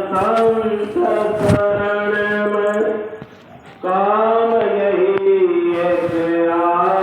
संत शरण में काम यही एक आएगा।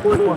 बोलो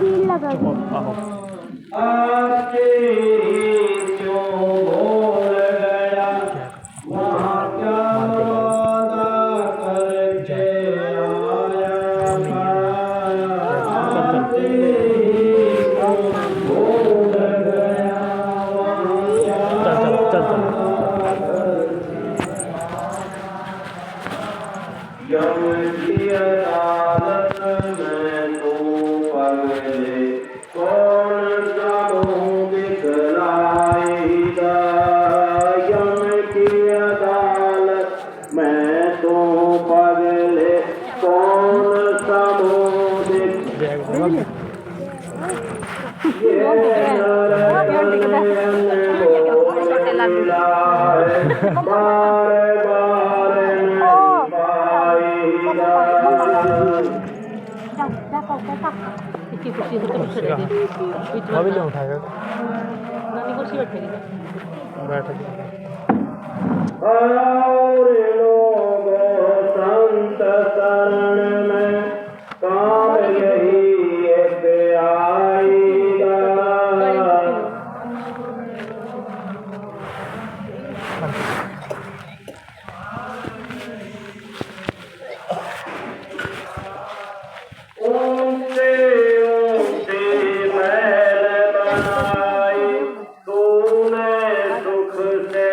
अभी ले उठाएगा नानी कुर्सी बैठेगी और लोग संत शरण में काम यही एक आएगा। ऊंचे ऊंचे महल बनाए तूने सुख से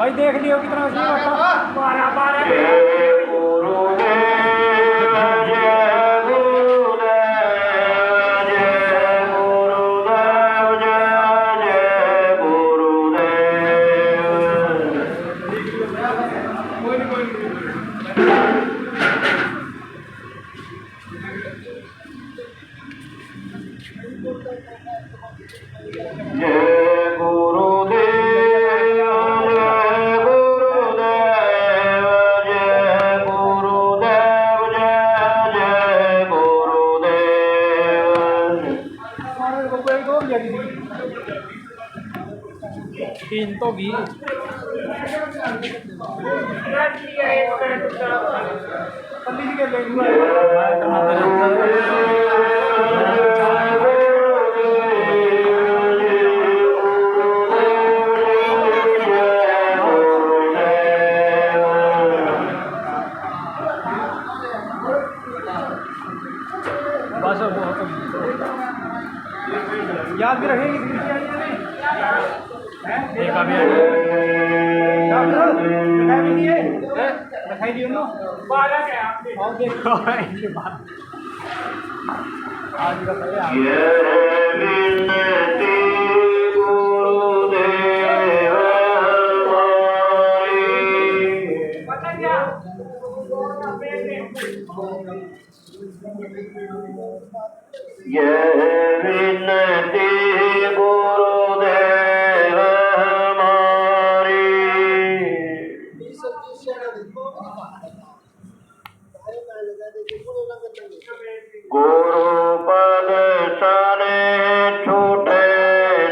भाई देख लियो कितना सही बता 12 12 जय गुरुदेव जय गुरुदेव जय गुरुदेव जय जय गुरुदेव जय तीन तो भी बस याद भी रखेंगे देखा भी दिखाई दियो ना 12 क्या और देखो इनके बाद आज का पहले ये विनती गुरुदेव हमारी गुरुपद सने छूटे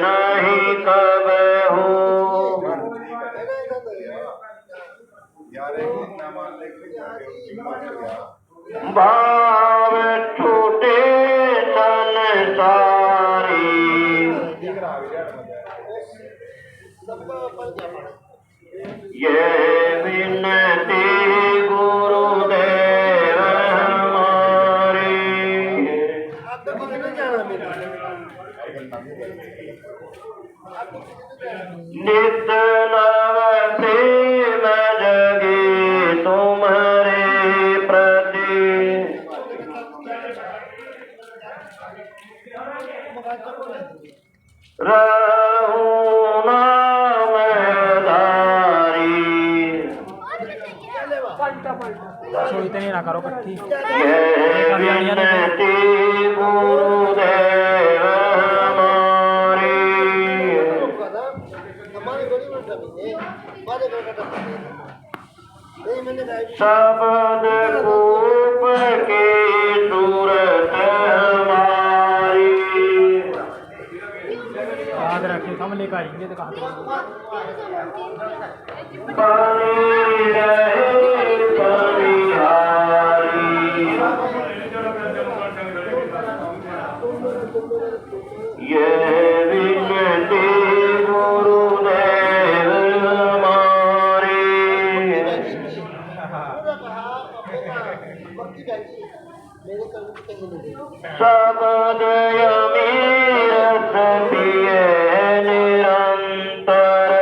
नहीं कबहू भाव छूटे संसारी ये विनती गुरुदेव हमारी नित नवसी में जगी तुम्हारे प्रति रहूं नामधारी सो इतनी ना करो कट्ठी ये विनती गुरुदेव हमारी शब्द रूप की सूरत हमारी याद रखिए हम लेकर आएंगे तो कहाँ पानी रहे बलिहारी ये विनती गुरुदेव हमारी शब्द अमीरत पिए निरंतर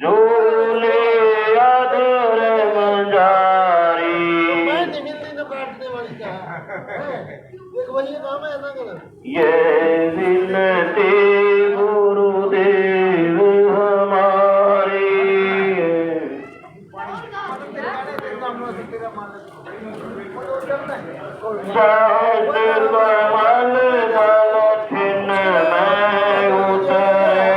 झूले अधर मंजारी ये विनती गुरुदेव हमारी सहज कमल दल छिन्न में उतरे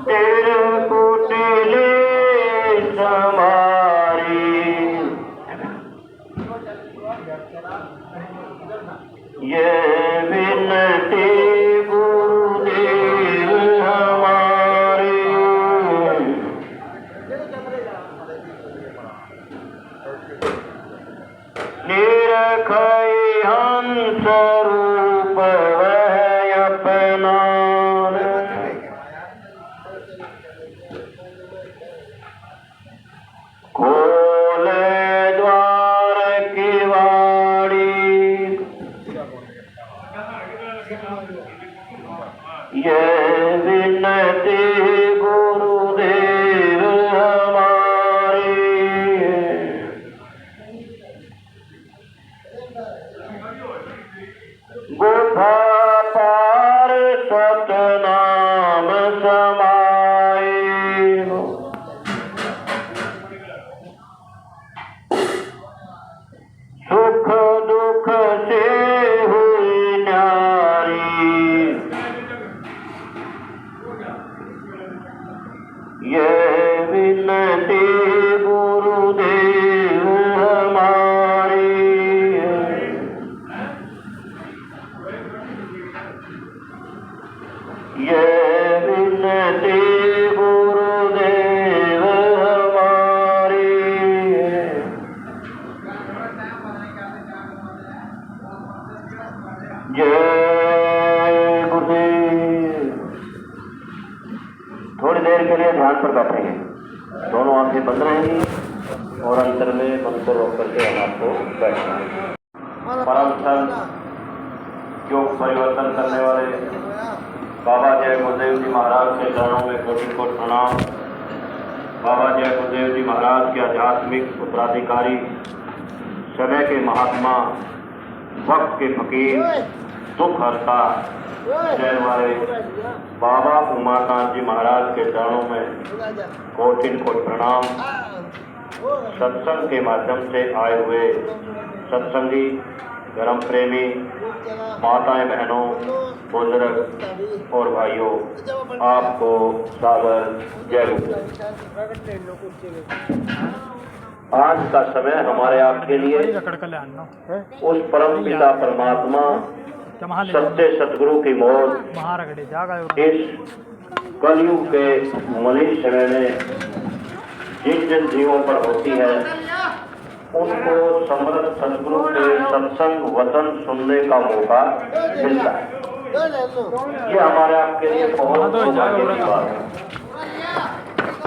तेरे कुटिले समारी ये विनती गुरुदेव हमारी निरखई हंस रूप वह अपना ये विनती गुरुदेव हमारी, गुफा पार सतनाम समाए, सुख दुख से हुई न्यारी, ये विनती गुरुदेव हमारी, ये विनती गुरुदेव हमारी। जय गुरुदेव। थोड़ी देर के लिए ध्यान पर बैठेंगे, दोनों आंखें बंद रहेंगी और अंतर में मन को रोक करके हम आपको बैठना है। परम संत योग परिवर्तन करने वाले बाबा जय गुरुदेव जी महाराज के चरणों में कोटि कोटि प्रणाम। बाबा जय गुरुदेव जी महाराज के आध्यात्मिक उत्तराधिकारी, समय के महात्मा, वक्त के फकीर, दुख हरता जय वाले बाबा उमाकांत जी महाराज के चरणों में कोटि कोटि प्रणाम। सत्संग के माध्यम से आए हुए सत्संगी, धर्म प्रेमी, माताएं, बहनों, बुजुर्ग और भाइयों, आपको सागर जय गुरुदेव। आज का समय हमारे आपके लिए उस परम पिता परमात्मा सत्य सतगुरु की मौत इस कलयुग के मलिन समय में जिन जिन जीवों पर होती है, उनको समर्थ सतगुरु के सत्संग वचन सुनने का मौका मिलता है। ये हमारे आपके लिए बहुत सौभाग्य की बात है।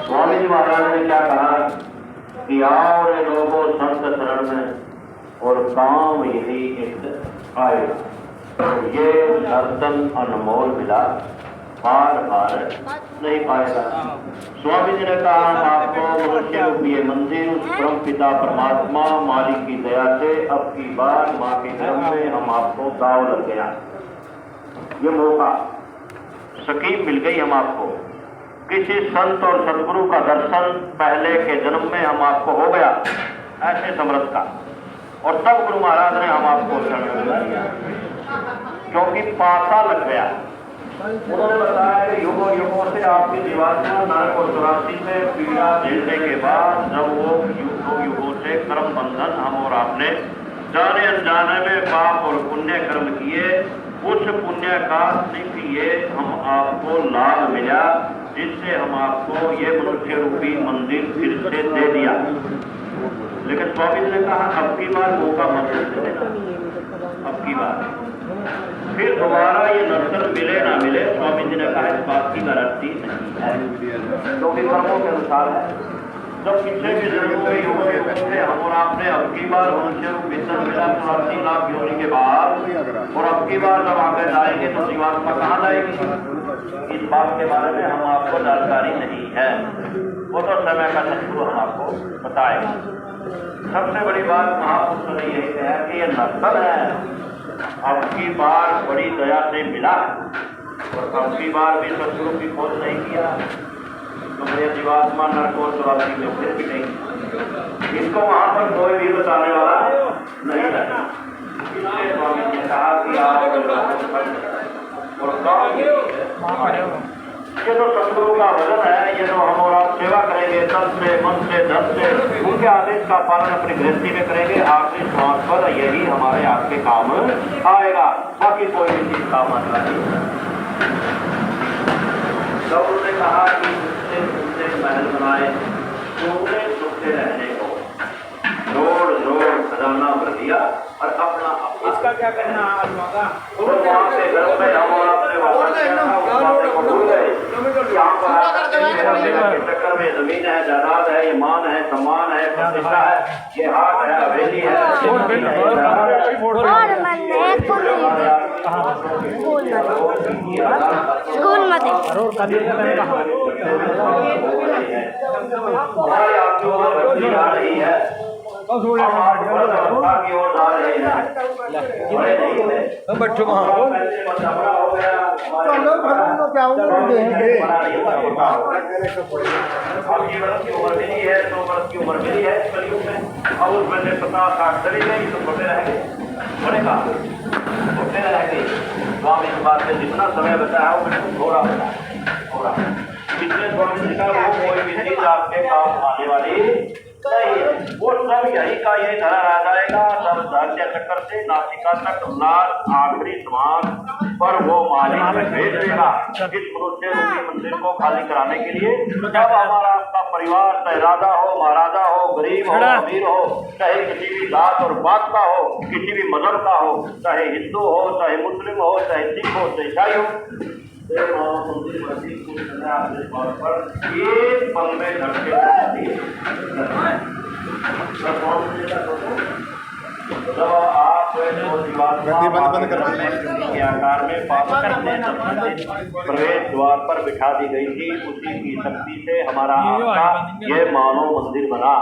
स्वामी जी महाराज ने क्या कहा कि आओ रे लोगों संत शरण में और काम यही एक आए, ये दर्शन अनमोल मिला, बार बार नहीं पाएगा। स्वामी जी ने कहा हम आपको मनुष्य रूपी ये मंदिर उस परम पिता परमात्मा मालिक की दया से अब की बार माँ के गर्भ में हम आपको गाँव लग गया, ये मौका स्कीम मिल गई हम आपको। किसी संत और सदगुरु का दर्शन पहले के जन्म में हम आपको हो गया ऐसे समर्थ का, और तब गुरु महाराज ने हम आपको शरण में लिया क्योंकि पासा लग गया। उन्होंने बताया कि युगों युगों से आपकी जीवात्मा नरक और 84 में पीड़ा झेलने के बाद जब वो युगों युगों से कर्म बंधन हम और आपने जाने अनजाने में पाप और पुण्य कर्म किए, उस पुण्य का ये हम आपको लाभ मिला, जिससे हम आपको ये मनुष्य रूपी मंदिर फिर से दे दिया। लेकिन स्वामी जी ने कहा अब की बार मौका मत देना, अब की बार फिर दोबारा ये दर्शन मिले ना मिले, स्वामी जी ने कहा इस बात की गारंटी नहीं है, क्योंकि कर्मों के अनुसार है। जब पिछले के जन्मों में युगों से हम और आपने अब की बार मनुष्य रूप वितरण मिला 84 लाख योनि के बाद, और अब की बार जब आगे जाएंगे तो जीवात्मा कहाँ जाएगी, इस बात के बारे में हम आपको जानकारी नहीं है, वो तो समय का सदगुरु हम आपको बताएगा। सबसे बड़ी बात महापुरुषों ने यही कहा कि ये नक्सल है, अब की बार बड़ी दया से मिला, और अब की बार भी सदगुरु की खोज नहीं किया तो मेरे जीवात्मा नरक और 84 में फिर भी नहीं, इसको वहाँ पर कोई भी बताने वाला नहीं है। इसलिए स्वामी जी ने कहा कि और काम ये तो सदगुरु का वजन है, ये तो हम और आप सेवा करेंगे तन से मन से धन से, उनके आदेश का पालन अपनी गृहस्थी में करेंगे, आखिरी श्वास पर यही हमारे आपके काम आएगा, बाकी कोई भी चीज काम आने नहीं। जब उन्होंने कहा कि महल बनाए तो उन्हें सुखते रहने को जोड़ जोड़ खजाना भर दिया, और अपना इसका क्या कहना है? वहाँ से घर में हम और आपने वापस को भूल गए, यहाँ पर चक्कर में जमीन है, जायदाद है, ईमान है, सम्मान है, प्रतिष्ठा है, ये हाथ है, हवेली है, स्कूल में थे। बच्चों की उम्र मिली है, 100 वर्ष की उम्र मिली है कलयुग में। अब उसमें से 50-60 चली गई तो छोटे रह गए, बड़ेगा छोटे रह गए। स्वामी के पास में जितना समय बचा है वो बिल्कुल थोड़ा बचा है, थोड़ा। इसलिए स्वामी जी का वो कोई भी चीज आपके काम आने वाली नहीं है। वो सब यही का यही धरा रह जाएगा। सब धरती चक्कर से नासिका तक लास्ट आखिरी समाज पर वो मालिक भेज देगा इस मनुष्य रूपी मंदिर को खाली कराने के लिए। जब हमारा आपका परिवार चाहे राजा हो, महाराजा हो, गरीब हो, अमीर हो, चाहे किसी भी जात और बात का हो, किसी भी मजहब का हो, चाहे हिंदू हो, चाहे मुस्लिम हो, चाहे सिख हो, चाहे ईसाई हो, मंदिर मस्जिद कुछ पर एक पल में धक्के जब आप के आकार में प्रवेश द्वार पर बिठा दी गई थी, उसी की शक्ति से हमारा आपका ये मानव मंदिर बना,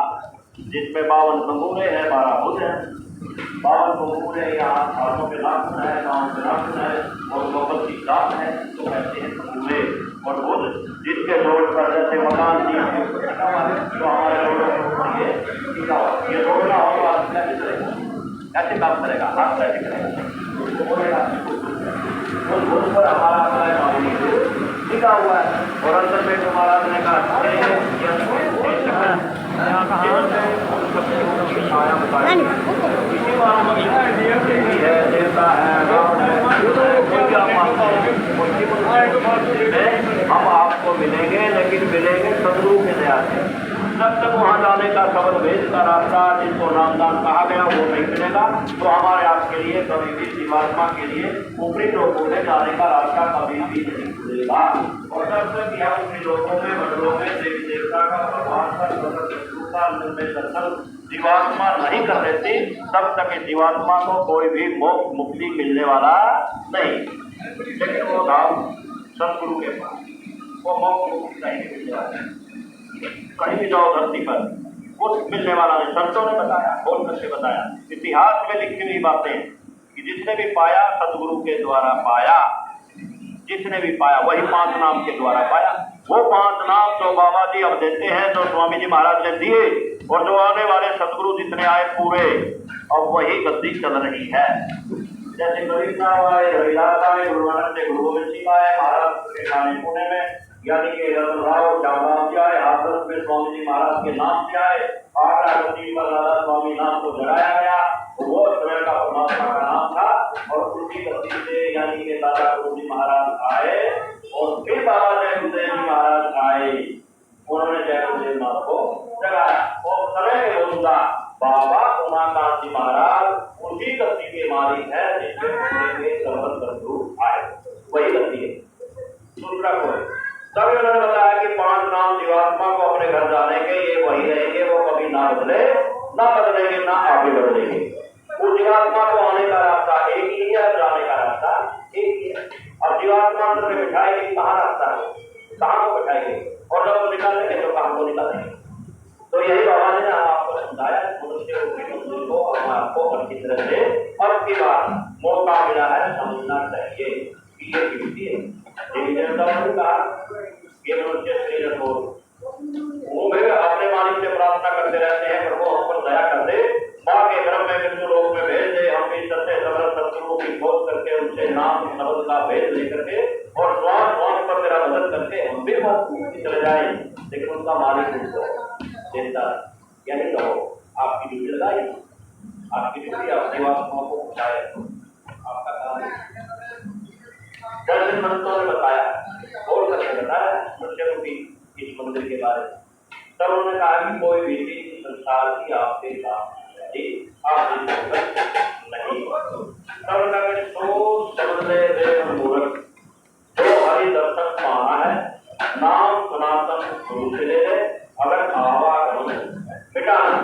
जिसमें 52 तंबूरे हैं, 12 बुध हैं। 52 तंबूरे यहाँ हाथों के नाखून है, गाँव के नाखून है और गोबर की दात है, तो कहते हैं तंबूरे और बुध, जिसके रोड पर जैसे मकान की तो हमारे रोडों ये रोडना होगा कैसे काम करेगा, हाथ कैसे करेगा, उस बुध पर हमारा लिखा हुआ है। और अंदर में महाराज ने कहा देवता है, हम आपको मिलेंगे, लेकिन मिलेंगे सदगुरु के दया से। जब तक वहाँ जाने का सबल वेद का रास्ता जिसको नामदान कहा गया वो नहीं मिलेगा, तो हमारे आपके लिए कभी भी जीवात्मा के लिए ऊपरी लोगों में जाने का रास्ता कभी भी नहीं खुलेगा। और जब तक यह ऊपरी लोगों में, मंडलों में देवी देवता का भगवान का दर्शन जीवात्मा नहीं कर लेती, तब तक इस जीवात्मा को कोई भी मोक्ष मुक्ति मिलने वाला नहीं। लेकिन वो धाम सतगुरु के पास वो मोक्ष मुक्ति नहीं मिलने वाला, कहीं भी जाओ धरती पर कुछ मिलने वाला नहीं। संतों ने बताया, बोल करके बताया, इतिहास में लिखी हुई बातें कि जिसने भी पाया सतगुरु के द्वारा पाया, जिसने भी पाया वही 5 नाम के द्वारा पाया। वो 5 नाम तो बाबा जी अब देते हैं, जो स्वामी जी महाराज ने दिए, और जो आने वाले सतगुरु जितने आए पूरे, अब वही गद्दी चल रही है। जैसे कबीर साहब आए, रविदास आए, गुरु नानक से गुरु गोविंद सिंह आए, महाराष्ट्र के ठाणे पुणे में, यानी कि रतनराव श्यामराव जी आए, हाथरस में स्वामी जी महाराज के नाम से आए, आगरा गद्दी पर राधा स्वामी नाम को जगाया गया, वो स्वयं का परमात्मा का नाम था। और उसी गद्दी से यानी कि दादा गुरु जी महाराज आए, और फिर बाबा जय गुरुदेव जी महाराज आए, उन्होंने जय गुरुदेव नाम को जगाया। और समय के बोलूंगा बाबा उमाकांत जी महाराज उसी गद्दी के मालिक है जिसके सर्वत बंधु आए, वही गद्दी है, दूसरा कोई। तब उन्होंने बताया कि 5 नाम जीवात्मा को अपने घर जाने के, ये वही रहेंगे, वो कभी ना बदले, ना बदलेंगे, ना आगे बदलेंगे। उस जीवात्मा को आने का रास्ता एक ही है, जाने का रास्ता एक ही है। अब जीवात्मा अंदर में बिठाएगी, कहाँ रास्ता है, कहाँ को बिठाएंगे, और जब वो निकालेंगे तो कहाँ को निकालेंगे। तो यही बाबा ने आपको समझाया, मनुष्य को आपको अच्छी तरह से अब की बार मौका मिला है समझना चाहिए कि ये गिनती है। देवी देवताओं ने कहा ये मनुष्य शरीर को वो अपने मालिक से प्रार्थना करते रहते हैं, प्रभु हम पर दया कर दे, माँ के गर्भ में मृत्यु लोक में भेज दे, हम भी सत्य समर सत्संगों की खोज करके उनसे नाम शब्द का भेद लेकर के और श्वास श्वास पर तेरा मदद करके हम भी मुक्ति चले जाए। लेकिन उनका मालिक उनको देता यानी कहो आपकी ड्यूटी लगाई, आपकी ड्यूटी आप जीवात्माओं को पहुंचाए, आपका काम। दर्शन संतों ने बताया, और करके बताया मनुष्यों की इस मंदिर के बारे में। तब उन्होंने कहा कि कोई भी संसार की आपके काम नहीं, आप नहीं। तब उन्होंने सोच समझ ले मूर्ख, जो हरि दर्शन पाना है, नाम सनातन गुरु से ले ले, अगर आवागमन मिटाना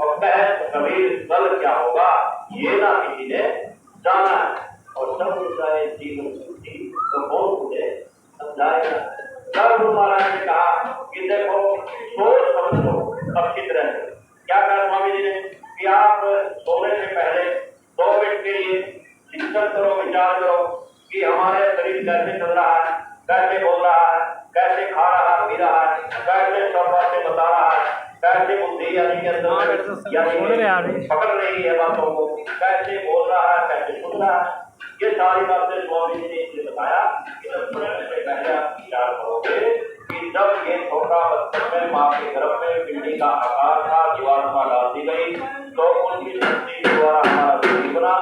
और कहे कभी कल क्या होगा ये ना किसी ने जाना है। और सब शरीर कैसे चल रहा है, कैसे बोल रहा है, कैसे खा रहा पी रहा है, कैसे सब बातें बता रहा है, कैसे बुद्धि यानी के अंदर यानी पकड़ रही है बातों को, कैसे बोल रहा है, कैसे सुन रहा है, ये सारी बातें स्वामी जी ने इसलिए बताया कि जब मरने से पहले आप विचार करोगे कि जब ये छोटा बच्चन में माँ के गर्भ में पिंडी का आकार था, जीवात्मा डाल दी गई, तो उनकी शक्ति द्वारा हमारा शरीर बना।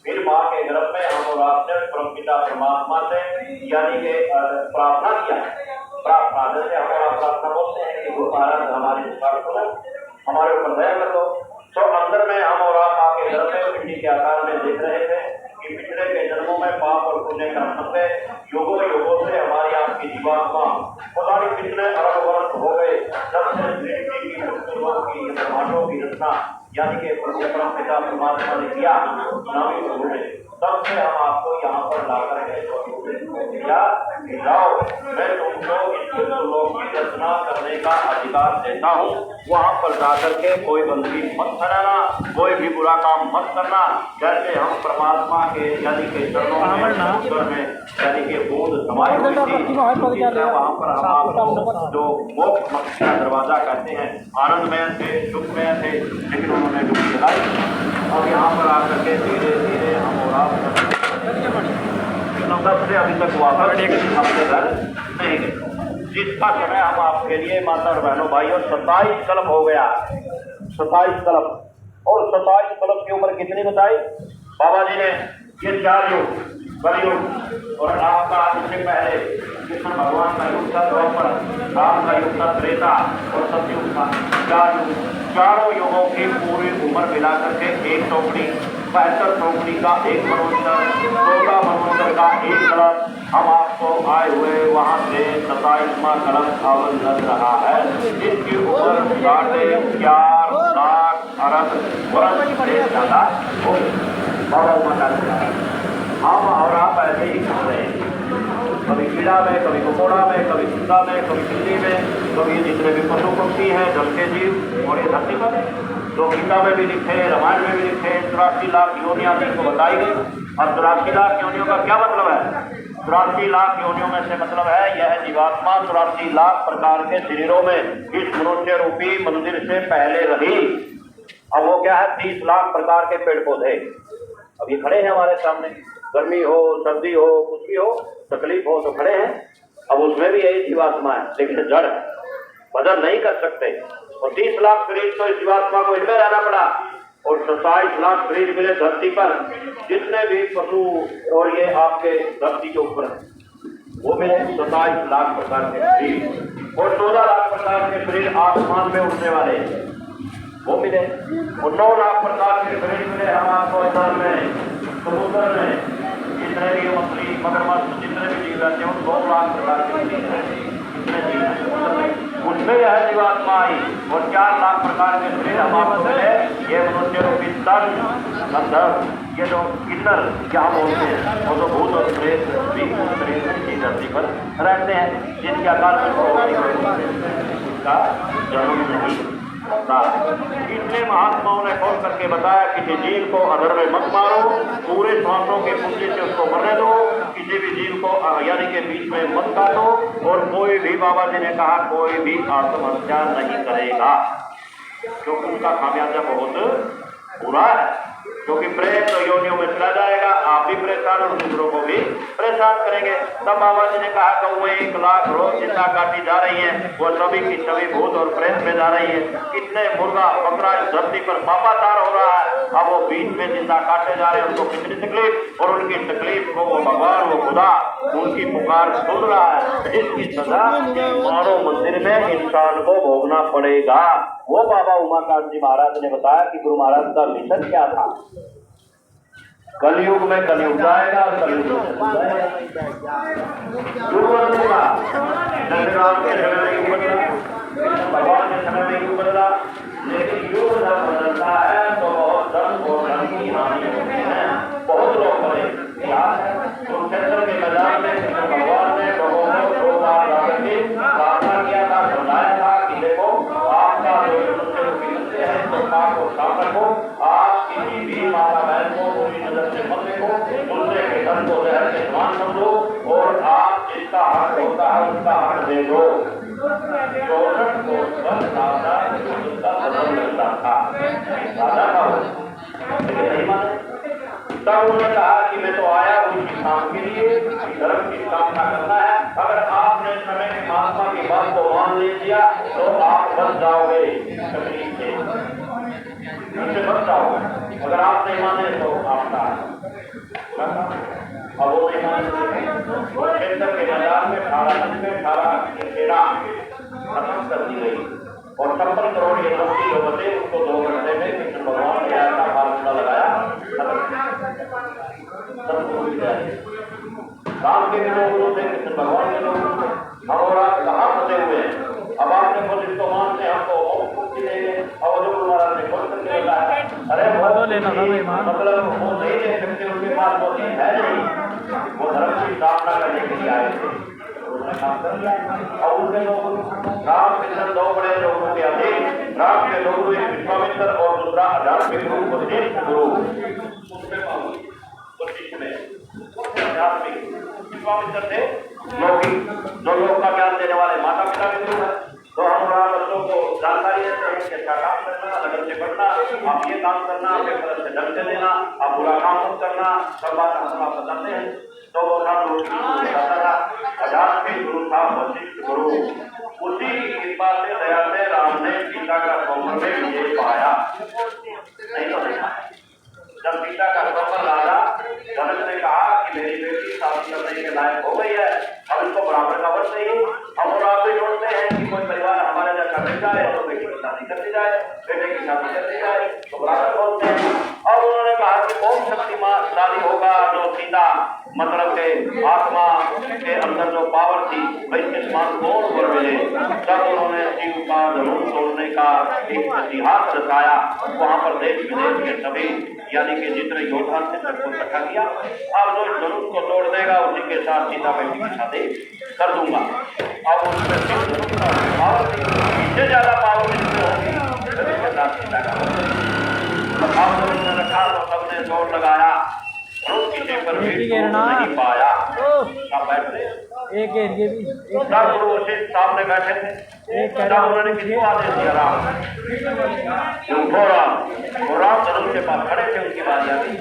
फिर माँ के गर्भ में हम और आपने परमपिता परमात्मा से यानी कि प्रार्थना किया। प्रार्थना जैसे हमारा प्रार्थना बोलते हैं कि गुरु महाराज हमारी पुकार करो, हमारे ऊपर दया कर दो। तो अंदर में हम और आप माँ के गर्भ में पिंडी के आकार में देख रहे थे कि पिछले के जन्मों में पाप और पुण्य का सबसे युगों युगों से हमारी आपकी जीवात्मा पता नहीं कितने अरब वर्ष हो गए जब से सृष्टि की की ब्रह्मांडों की रचना यानी कि परमपिता परमात्मा ने किया नामी प्रभु ने, तब से हम आपको यहाँ पर ला करके जाओ, मैं तुमको इस लोक की रचना करने का अधिकार देता हूँ। वहाँ पर जा करके कोई गलती मत कराना, कोई भी बुरा काम मत करना। जैसे हम परमात्मा के यानी के चरणों में यानी के बोध समाई हुई थी, वहाँ पर हम आपको जो मोक्ष मुक्ति का दरवाजा कहते हैं, आनंदमय थे, सुखमय थे, लेकिन उन्होंने डुबकी लगाई। और यहाँ पर आकर के धीरे धीरे हम और आप तब से अभी तक वापस अपने घर नहीं गए, जिसका समय हम आपके लिए माता और बहनों भाइयों 27 कल्प हो गया। 27 कल्प और 27 कल्प की उम्र कितनी बताई बाबा जी ने? ये 4 युग, कलयुग और आपका आदि से पहले कृष्ण भगवान का युग था, द्वापर, राम का युग था, त्रेता और सतयुग था। 4 युग, चारों युगों की पूरी उम्र मिला करके एक टोकरी, 72 टोकरी का एक मनोत्तर, 14 मनोत्तर का एक कलप हम आपको आए हुए वहाँ से 27वां कलप अवल लग रहा है, जिसकी उम्र 4.5 लाख अरब वर्ष से ज्यादा हो गई। हम और आप ऐसे ही कर रहे हैं, कभी कीड़ा में, कभी मकोड़ा में, कभी कुत्ता में, कभी बिल्ली में, कभी जितने भी पशु पक्षी हैं, जल के जीव और ये धरती पर जो गीता में भी लिखे, रामायण में भी लिखे, 84 लाख योनियां को बताई गई। और 84 लाख योनियों का क्या मतलब है? 84 लाख योनियों में से मतलब है यह जीवात्मा 84 लाख प्रकार के शरीरों में इस मनुष्य रूपी मंदिर से पहले रही। अब वो क्या है? 30 लाख प्रकार के पेड़ पौधे अब ये खड़े हैं हमारे सामने, गर्मी हो, सर्दी हो, कुछ भी हो, तकलीफ हो तो खड़े हैं। अब उसमें भी यही जीवात्मा है, लेकिन जड़ है, बदल नहीं कर सकते। और 30 लाख शरीर तो इस जीवात्मा को इनमें रहना पड़ा, और 27 लाख शरीर मिले धरती पर, जितने भी पशु और ये आपके धरती के ऊपर वो मिले 27 लाख प्रकार के शरीर, और 14 लाख प्रकार के शरीर आसमान में उड़ने वाले वो मिले, और 9 लाख प्रकार के शरीर मिले हम आपको स्थान में, समुद्र में जितने भी मछली, मगरमच्छ, जितने भी जीव रहते हैं 2 लाख प्रकार के शरीर हैं, जितने जीव हैं उनमें यह जीवात्मा आई, और 4 लाख प्रकार के शरीर हम आपको मिले। ये मनुष्य रूपी तन, गंधर्व, ये जो किन्नर क्या बोलते हैं, वो तो भूत और प्रेत भी शरीर धरती पर रहते हैं, जिनके आकार का जन्म नहीं होता। इसलिए महात्माओं ने खोल करके बताया किसी जीव को अधर में मत मारो, पूरे श्वासों के पुंजे से उसको मरने दो, किसी भी जीव को यानी के बीच में मत काटो, और कोई भी, बाबा जी ने कहा, कोई भी आत्महत्या नहीं करेगा, क्योंकि उनका खामियाजा बहुत बुरा है, क्योंकि प्रेत योनियों में चला जाएगा, आप भी परेशान और दूसरों को भी परेशान करेंगे। तब बाबा जी ने कहा कि 1 लाख रोज जिंदा काटी जा रही है, वो सभी की सभी भूत और प्रेत में जा रही है। कितने मुर्गा बकरा इस धरती पर पापाचार हो रहा है, अब वो बीच में जिंदा काटे जा रहे हैं, उनको कितनी तकलीफ, और उनकी तकलीफ को वो भगवान, वो खुदा उनकी पुकार सुन रहा है। इसकी सजा मानव मंदिर में इंसान को भोगना पड़ेगा। वो बाबा उमाकांत जी महाराज ने बताया कि गुरु महाराज का मिशन क्या था। कलयुग में कलयुग जाएगा, कलयुग बदलेगा, राम के समय में युग बदला, भगवान के समय में युग बदला, लेकिन युग जब बदलता है तो बहुत धन और धन की हानि होती है। बहुत लोग बने क्या कुरुक्षेत्र के मैदान में भगवान ने लोगों को 2 बार प्रार्थना किया था, समझाया था कि देखो आपका को साफ रखो, आप किसी भी माता बहन को पूरी नजर से मत देखो, दूसरे के धन को जहर के समान समझो, और जिसका हाथ होता है उसका हाथ दे दो। 64 को राजा उसका सदन मिलता था, राजा था वो, लेकिन नहीं माने। तब उन्होंने कहा कि मैं तो आया हूँ इस काम के लिए, धर्म की स्थापना करना है। अगर आपने समय के महात्मा की बात को मान लिया तो आप बच जाओगे तकलीफ से, उससे बच जाओगे। अगर आप नहीं माने तो आपका अब वो नहीं माने। क्षेत्र के बाजार में 18 खेड़ा खत्म कर दी गई और 56 करोड़ ये लोग जो बचे उसको 2 घंटे में कृष्ण भगवान ने ऐसा फार्मूला लगाया। राम के भी लोग थे, कृष्ण भगवान के लोग थे। और आप कहाँ फंसे हुए हैं? अब आपने खुद इसको मानते हमको मुक्ति देंगे और जो महाराज ने खुद करके बताया, अरे वो लेना मतलब वो नहीं ले सकते, उनके पास वो चीज है नहीं, वो धर्म की स्थापना करने के लिए आए थे, उन्होंने काम कर लिया। और उनके लोग राम कृष्ण 2 बड़े लोगों के अधीन, राम के लोग एक विश्वामित्र और दूसरा आध्यात्मिक गुरु वशिष्ठ गुरु, विश्वामित्र थे लौकिक, जो लोग का ज्ञान देने वाले माता पिता के गुरु है। तो हम बच्चों को जानकारी देते हैं कि अच्छा काम करना, लगन से पढ़ना, आप ये काम करना, अपने फर्ज से ढंग से लेना, आप बुरा काम मत करना, सब बात हम आप बताते हैं। तो वो था आध्यात्मिक गुरु था वशिष्ठ गुरु। उसी की कृपा से दया से राम ने सीता का सौंदर्य विजय पाया, नहीं तो नहीं। जब सीता का सौंदर्य लाया, जनक ने कहा कि मेरी बेटी शादी करने के लायक हो गई है, अब इसको बराबर का वर्ष नहीं। हम और आप भी जोड़ते हैं कि कोई परिवार हमारे जैसा मिल जाए तो बेटी की शादी कर दी जाए, बेटे की शादी कर दी जाए, तो बराबर बोलते हैं। और उन्होंने कहा कि कौन शक्तिशाली होगा जो सीता मतलब के आत्मा के अंदर जो पावर थी भाई इस्तेमाल कौन पर मिले। तब उन्होंने शिव का धनुष तोड़ने का एक इतिहास रचाया। वहाँ पर देश विदेश के सभी यानी कि जितने योद्धा थे सबको इकट्ठा किया। अब जो इस धनुष को तोड़ देगा उसी के साथ सीता बेटी की शादी कर दूंगा। अब उसमें पावर इससे ज्यादा पावर जिसमें होगी उसके साथ सीता का रखा तो सबने जोर लगाया, किसी पर भी नहीं पाया। एक एरिए भी सब गुरु वशिष्ठ सामने बैठे थे। तब उन्होंने किसको आदेश दिया? राम राम धनुष के पास खड़े थे, उनकी बात आती।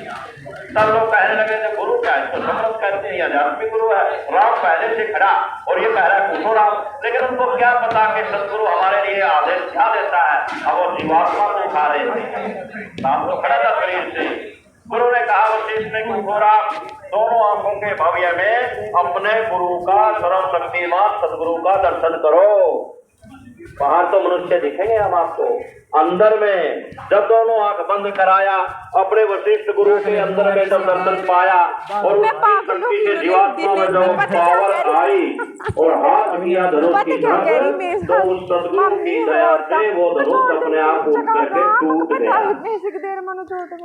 सब लोग कहने लगे थे गुरु क्या है, इसको समर्थ कहते हैं, आध्यात्मिक गुरु है। राम पहले से खड़ा और ये कह रहा है पूछो राम, लेकिन उनको क्या पता कि सदगुरु हमारे लिए आदेश क्या देता है। अब वो जीवात्मा को उठा रहे थे, राम तो खड़ा था शरीर से। गुरु ने कहा वशिष्ठ ने घोरा दोनों आंखों के भव्य में अपने गुरु का सर्वशक्तिमान सदगुरु का दर्शन करो। बाहर तो मनुष्य दिखेंगे हम आपको, अंदर में जब दोनों आंख बंद कराया अपने वशिष्ठ गुरु के अंदर में जब दर्शन पाया और उसकी शक्ति से जीवात्मा में जो पावर आई और हाथ किया धनुष की तरफ, तो उस सदगुरु की दया से वो धनुष अपने आप उठ करके टूट गया।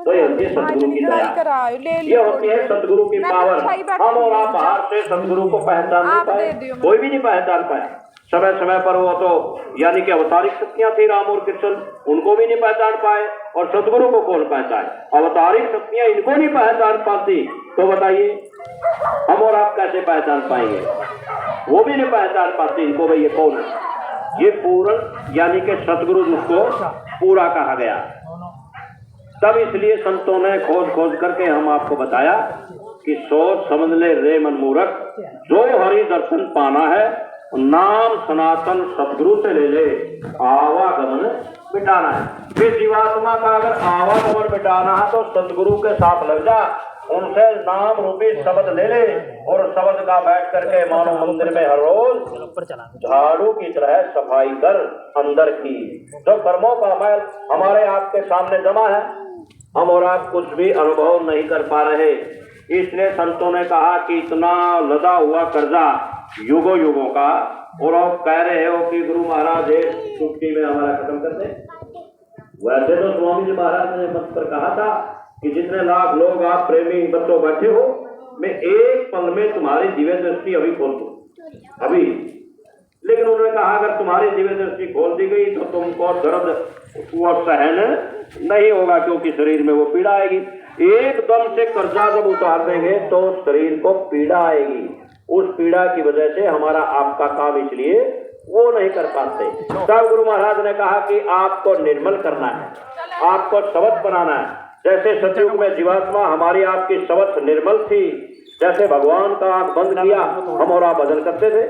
तो ये सदगुरु की दया, ये होती है सदगुरु की पावर। हम और आप बाहर से सदगुरु को पहचान नहीं पाए, कोई भी नहीं पहचान पाया। समय समय पर वो तो यानी कि अवतारिक शक्तियां थी राम और कृष्ण, उनको भी नहीं पहचान पाए और सदगुरु को कौन पहचाने। अवतारिक शक्तियां इनको नहीं पहचान पाती तो बताइए हम और आप कैसे पहचान पाएंगे? वो भी नहीं पहचान पाती इनको, भाई ये कौन है। ये पूर्ण यानी कि सदगुरु जिसको पूरा कहा गया। तब इसलिए संतों ने खोज करके हम आपको बताया कि सोच समझ ले रे मनमूर्ख, जो हरि दर्शन पाना है नाम सनातन सदगुरु से ले ले, आवागमन मिटाना है। फिर जीवात्मा का अगर आवागमन मिटाना है तो सदगुरु के साथ लग जा, उनसे नाम रूपी शब्द ले ले और शब्द का बैठ करके मानो मंदिर में हर रोज झाड़ू की तरह सफाई कर अंदर की। जो कर्मों का मैल हमारे आपके सामने जमा है, हम और आप कुछ भी अनुभव नहीं कर पा रहे। इसलिए संतों ने कहा कि इतना लदा हुआ कर्जा युगों युगों का, और आप कह रहे हो कि गुरु महाराज एक चुटकी में हमारा खत्म कर दे। वैसे तो स्वामी जी महाराज ने मत पर कहा था कि जितने लाख लोग आप प्रेमी बच्चों बैठे हो, मैं एक पल में तुम्हारी दिव्य दृष्टि अभी खोल दूं, अभी। लेकिन उन्होंने कहा अगर तुम्हारी दिव्य दृष्टि खोल दी गई तो तुमको दर्द वो सहन नहीं होगा, क्योंकि शरीर में वो पीड़ा आएगी। एकदम से कर्जा जब उतार देंगे तो शरीर को पीड़ा आएगी। उस पीड़ा की वजह से हमारा आपका काम इसलिए वो नहीं कर पाते। तब गुरु महाराज ने कहा कि आपको निर्मल करना है, आपको सवत बनाना है। जैसे सतयुग में जीवात्मा हमारी आपकी सवत निर्मल थी, जैसे भगवान का आंख बंद किया हम और आप भजन करते थे।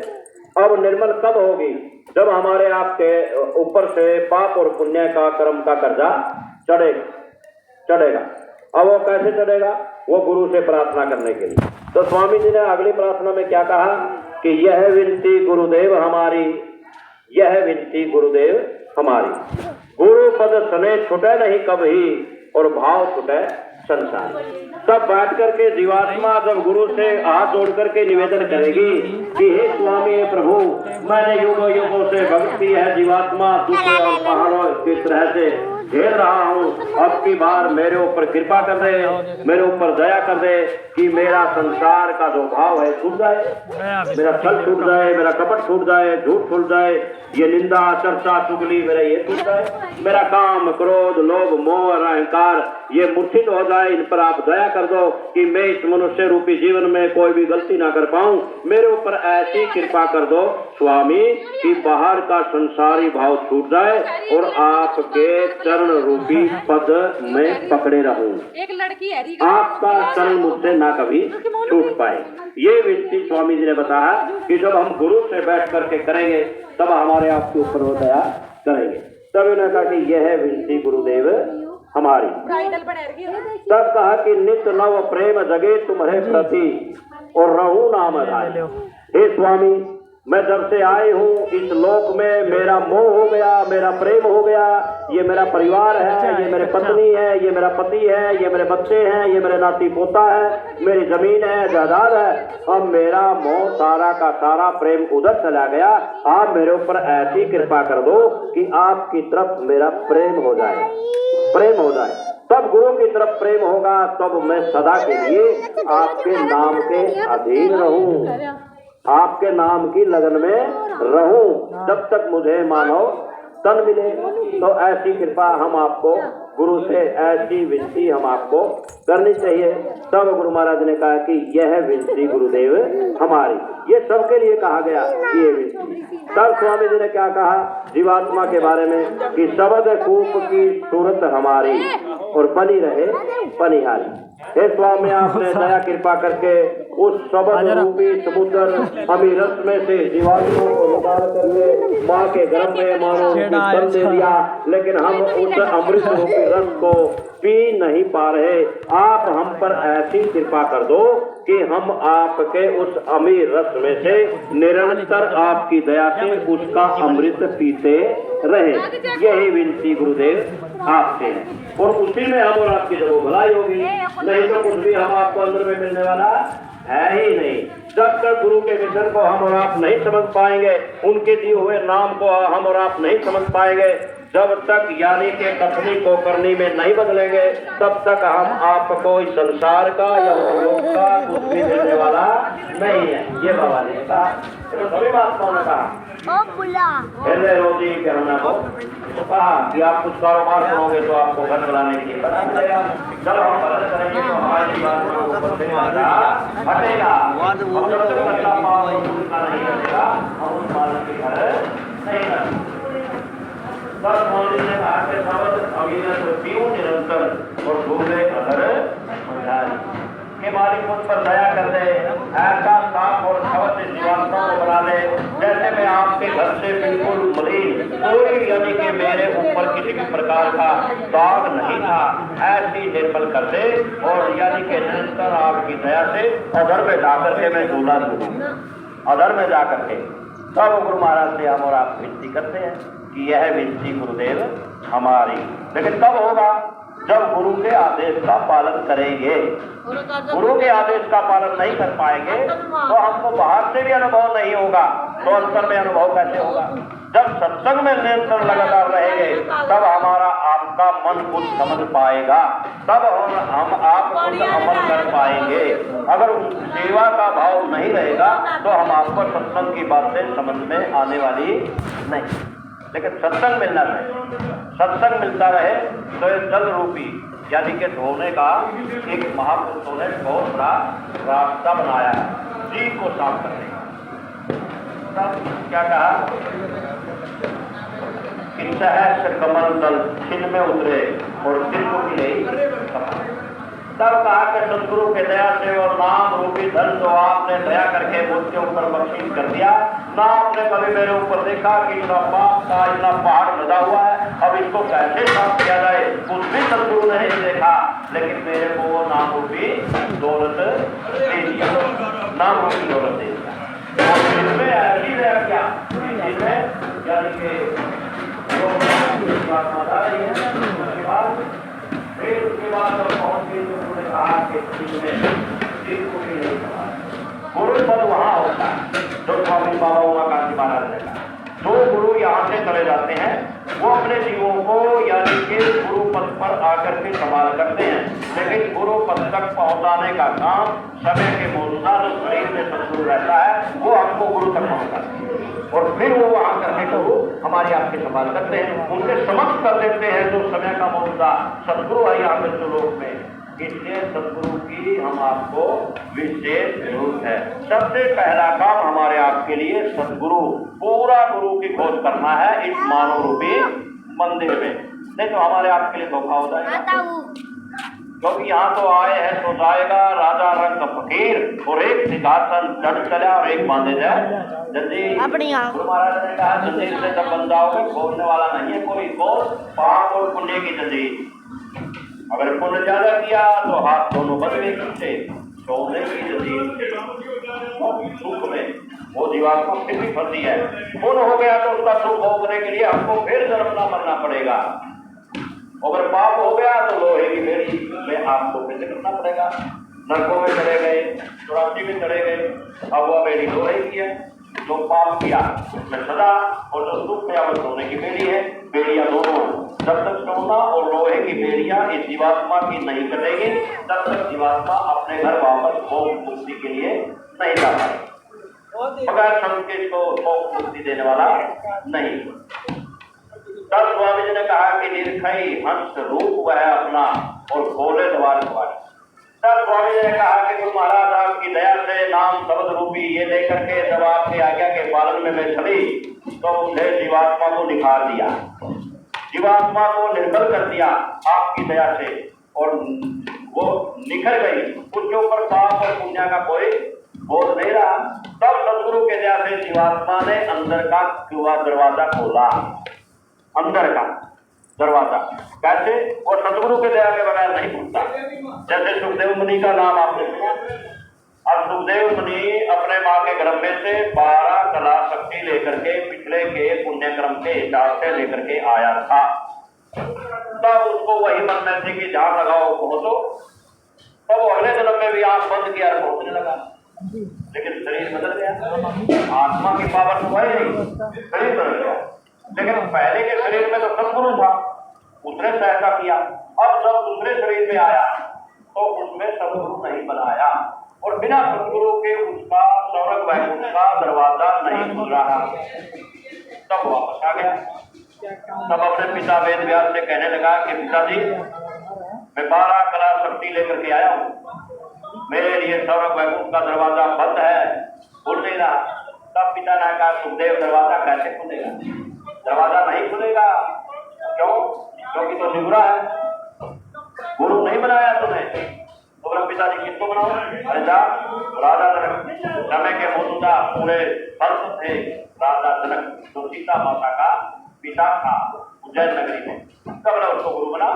अब निर्मल कब होगी? जब हमारे आपके ऊपर से पाप और पुण्य का कर्म का कर्जा चढ़ेगा। अब वो कैसे चढ़ेगा? वो गुरु से प्रार्थना करने के लिए। तो स्वामी जी ने अगली प्रार्थना में क्या कहा कि यह विनती गुरुदेव हमारी, यह विनती गुरुदेव हमारी, गुरु पद सने छुटे नहीं कभी और भाव छुटे संसार। तब बैठ करके जीवात्मा जब गुरु से हाथ जोड़ करके निवेदन करेगी कि हे स्वामी, हे प्रभु, मैंने युगों युगों से भक्ति है जीवात्मा दूसरे और पहाड़ों की तरह से घेर रहा हूँ, अब की बार मेरे ऊपर कृपा कर दे, मेरे ऊपर दया कर दे कि मेरा संसार का जो भाव है छूट जाए, मेरा छल छूट जाए, मेरा कपट छूट जाए, झूठ छूट जाए, ये निंदा चर्चा चुगली मेरा ये छूट जाए, मेरा काम क्रोध लोभ मोह और अहंकार ये मूर्छित हो जाए। इन पर आप दया कर दो कि मैं इस मनुष्य रूपी जीवन में कोई भी गलती ना कर पाऊं। मेरे ऊपर ऐसी कृपा कर दो स्वामी कि बाहर का संसारी भाव छूट जाए और आपके चरण रूपी पद में पकड़े रहूं, एक लड़की है आपका चरण मुझसे ना कभी छूट पाए। ये विनती स्वामी जी ने बताया कि जब हम गुरु से बैठ करके करेंगे तब हमारे आपके ऊपर वो दया करेंगे। तब उन्होंने कहा कि यह विनती गुरुदेव हमारी। तब कहा कि नित्य नव प्रेम जगे तुम्हारे प्रति और रहूं नाम आधार। हे स्वामी, मैं जब से आए हूँ इस लोक में मेरा मोह हो गया, मेरा प्रेम हो गया। ये मेरा परिवार है, ये मेरे पत्नी है, ये मेरा पति है, ये मेरे बच्चे हैं, ये मेरे नाती पोता है, मेरी जमीन है, जायदाद है। अब मेरा मोह सारा का सारा प्रेम उधर चला गया। आप मेरे ऊपर ऐसी कृपा कर दो कि आपकी तरफ मेरा प्रेम हो जाए, प्रेम हो जाए। तब गुरु की तरफ प्रेम होगा, तब मैं सदा के लिए आपके नाम के अधीन रहूं, आपके नाम की लगन में रहूं, जब तक मुझे मानो तन मिले। तो ऐसी कृपा हम आपको गुरु से, ऐसी विनती हम आपको करनी चाहिए। तब गुरु महाराज ने कहा कि यह विनती गुरुदेव हमारी, ये सबके लिए कहा गया ये विनती। तब स्वामी जी ने क्या कहा जीवात्मा के बारे में कि शब्द कूप की सूरत हमारी और बनी रहे पनिहारी। हे स्वामी, आपने दया कृपा करके उस शब्द रूपी समुद्र अमीरस में से जीवात्मा को निकाल करके माँ के गर्भ में मानो जन्म दे दिया, लेकिन हम उस अमृत रूपी रस को पी नहीं पा रहे। आप हम पर ऐसी कृपा कर दो कि हम आपके उस अमीर रस में से निरंतर आपकी दया से उसका अमृत पीते रहे। यही विनती गुरुदेव आपसे है और उसी में हम और आपकी जरूर भलाई होगी। नहीं तो कुछ भी हम आपको अंदर में मिलने वाला है ही नहीं। जब तक गुरु के मिशन को हम और आप नहीं समझ पाएंगे, उनके दिए हुए नाम को हम और आप नहीं समझ पाएंगे, जब तक यानी के कथनी को करनी में नहीं बदलेंगे, तब तक हम आपको इस संसार का या उपयोग का कुछ भी देने वाला नहीं है। ये बाबा ने कहा, तो सभी महात्माओं ने कहा हृदय रोजी कहना को तो कहा कि आप कुछ कारोबार करोगे तो आपको घर चलाने के लिए पता मिलेगा। जब हम मदद करेंगे तो हमारी बात हटेगा, हम जब तक अच्छा माल नहीं हटेगा हम उस माल के घर नहीं करेंगे। तब मोदी ने कहा कि शब्द अविरत पीऊं निरंतर और भूले अगर मंडारी के मालिक मुझ पर दया कर दे, ऐसा साफ और शब्द जीवात्मा को बना दे जैसे मैं आपके घर से बिल्कुल मलिन, कोई यानी कि मेरे ऊपर किसी भी प्रकार का दाग नहीं था, ऐसी निर्मल कर दे और यानी कि निरंतर आपकी दया से अधर में जाकर के मैं झूला झूलूं, अधर में जाकर के। तब गुरु महाराज से हम और आप विनती करते हैं कि यह विनती गुरुदेव हमारी। लेकिन कब होगा? जब गुरु के आदेश का पालन करेंगे। गुरु के आदेश का पालन नहीं कर पाएंगे तो हमको बाहर से भी अनुभव नहीं होगा, तो अंतर में अनुभव कैसे होगा? जब सत्संग में निरंतर लगातार रहेंगे तब हमारा आपका मन कुछ समझ पाएगा, तब हम आप कुछ अमल कर पाएंगे। अगर सेवा का भाव नहीं रहेगा तो हम आपको सत्संग की बातें समझ में आने वाली नहीं। लेकिन सत्संग मिलना चाहिए, सत्संग मिलता रहे तो ये जल रूपी यानी कि धोने का एक महापुरुषों ने बहुत बड़ा रास्ता बनाया है। जीभ को साफ करने का। तब क्या कहा कि सहस्र कमल दल छिन में उतरे और दिल को भी नहीं। तब कहा कि सदगुरु के दया से और नाम रूपी धन जो आपने दया करके मुझके ऊपर बख्शीश कर दिया ना, आपने कभी मेरे ऊपर देखा कि इतना पाप का इतना पहाड़ लदा हुआ है, अब इसको कैसे साफ किया जाए, कुछ भी सदगुरु ने नहीं देखा, लेकिन मेरे को वो नाम रूपी दौलत दे दिया, नाम रूपी दौलत दे दिया। और इसमें ऐसी दया क्या, इसमें यानी कि बात बता रही है। उसके बाद फिर उसके बाद जब पहुंच गई तो उन्होंने कहा कि गुरु पद वहां होता है जो स्वामी बाबा उमाकांत महाराज ने कहा। जो गुरु यहाँ से चले जाते हैं वो अपने जीवों को यानी कि गुरु पद पर आकर के संभाल करते हैं, लेकिन गुरु पद तक पहुंचाने का काम समय के मौजूदा जो शरीर में सदगुरु रहता है वो हमको गुरु तक पहुंचाते हैं और फिर वो वहां करके गुरु हमारी आपकी संभाल करते हैं, उनके समक्ष कर देते हैं जो समय का मौजूदा सदगुरु है यहाँ पर जो लोग में। इसलिए सदगुरु की हम आपको विशेष जरूरत है। सबसे पहला काम हमारे आपके लिए सदगुरु पूरा गुरु की खोज करना है इस मानव रूपी मंदिर में, नहीं तो हमारे आपके लिए धोखा हो जाएगा। क्योंकि यहाँ तो आए हैं तो जाएगा राजा रंग फकीर और एक सिंहासन चढ़ चला और एक बांधे जाए जंजीर। गुरु महाराज ने कहा जंजीर से जब बंद जाओगे खोलने वाला नहीं है कोई, खोल पाप और पुण्य की जंजीर। अगर पुण्य ज्यादा किया तो हाथ दोनों बंद गए किससे, सोने की जंजीर। सुख में वो जीवात्मा फिर भी फंसी है, पुण्य हो गया तो उसका सुख भोगने के लिए हमको फिर जन्मना मरना पड़ेगा। अगर पाप हो गया तो लोहे की बेड़ी में आपको फिर करना पड़ेगा। नरकों में चले गए, 84 में चले गए, अब वह बेड़ी लोहे की है। जो पाप किया उसमें सदा और जो सुख किया वो सोने की बेड़ी है। बेड़ियां दोनों जब तक सोना और लोहे की बेड़ियां इस जीवात्मा की नहीं कटेगी तब तक जीवात्मा अपने घर वापस भोग मुक्ति के लिए नहीं जा पाएगी, बगैर संत के इसको भोग मुक्ति देने वाला नहीं। तब स्वामी जी ने कहा कि निर्खई हंस रूप वह अपना और खोले द्वार द्वार। तब स्वामी जी ने कहा कि गुरु महाराज आपकी दया से नाम शब्द रूपी ये लेकर के जब आपकी आज्ञा के पालन में मैं चली तो मुझे जीवात्मा को निखार दिया, जीवात्मा को निर्मल कर दिया आपकी दया से और वो निखर गई, उसके ऊपर पाप और पुण्य का कोई बोझ नहीं रहा। तब सदगुरु के दया से जीवात्मा ने अंदर का दरवाजा खोला, अंदर का दरवाजा कैसे, और सदगुरु के दया के बगैर नहीं खुलता। जैसे सुखदेव मुनि का नाम आपने सुना, अब सुखदेव मुनि अपने माँ के गर्भ में से 12 कला शक्ति लेकर के पिछले के पुण्यक्रम के हिसाब से लेकर के आया था। तब उसको वही मन में थे कि जहाँ लगाओ पहुंचो, तब वो अगले जन्म में भी आंख बंद किया पहुंचने लगा, लेकिन शरीर बदल गया। आत्मा की पावर तो वही नहीं, शरीर बदल गया। लेकिन पहले के शरीर में तो सदगुरु था, उसने सहायता किया। अब जब दूसरे शरीर में आया तो उसमें सदगुरु नहीं बनाया और बिना सदगुरु के उसका स्वर्ग वैकुंठ का दरवाजा नहीं खुल रहा। तब वापस आ गया। तब अपने पिता वेद व्यास से कहने लगा कि पिताजी मैं 12 कला शक्ति लेकर के आया हूँ, मेरे लिए स्वर्ग वैकुंठ का दरवाजा बंद है, खुल नहीं रहा। तब पिता ने कहा सुखदेव दरवाजा कैसे खुलेगा, दरवाजा नहीं खुलेगा। क्यों? क्योंकि तो निगुरा है, गुरु नहीं बनाया तुम्हें। तो बोला पिताजी किसको बनाओ? अरे जा राजा जनक समय के मौजूदा पूरे फर्ज थे, राजा जनक जो सीता माता का पिता था उज्जैन नगरी में, तब बोला उसको गुरु बना।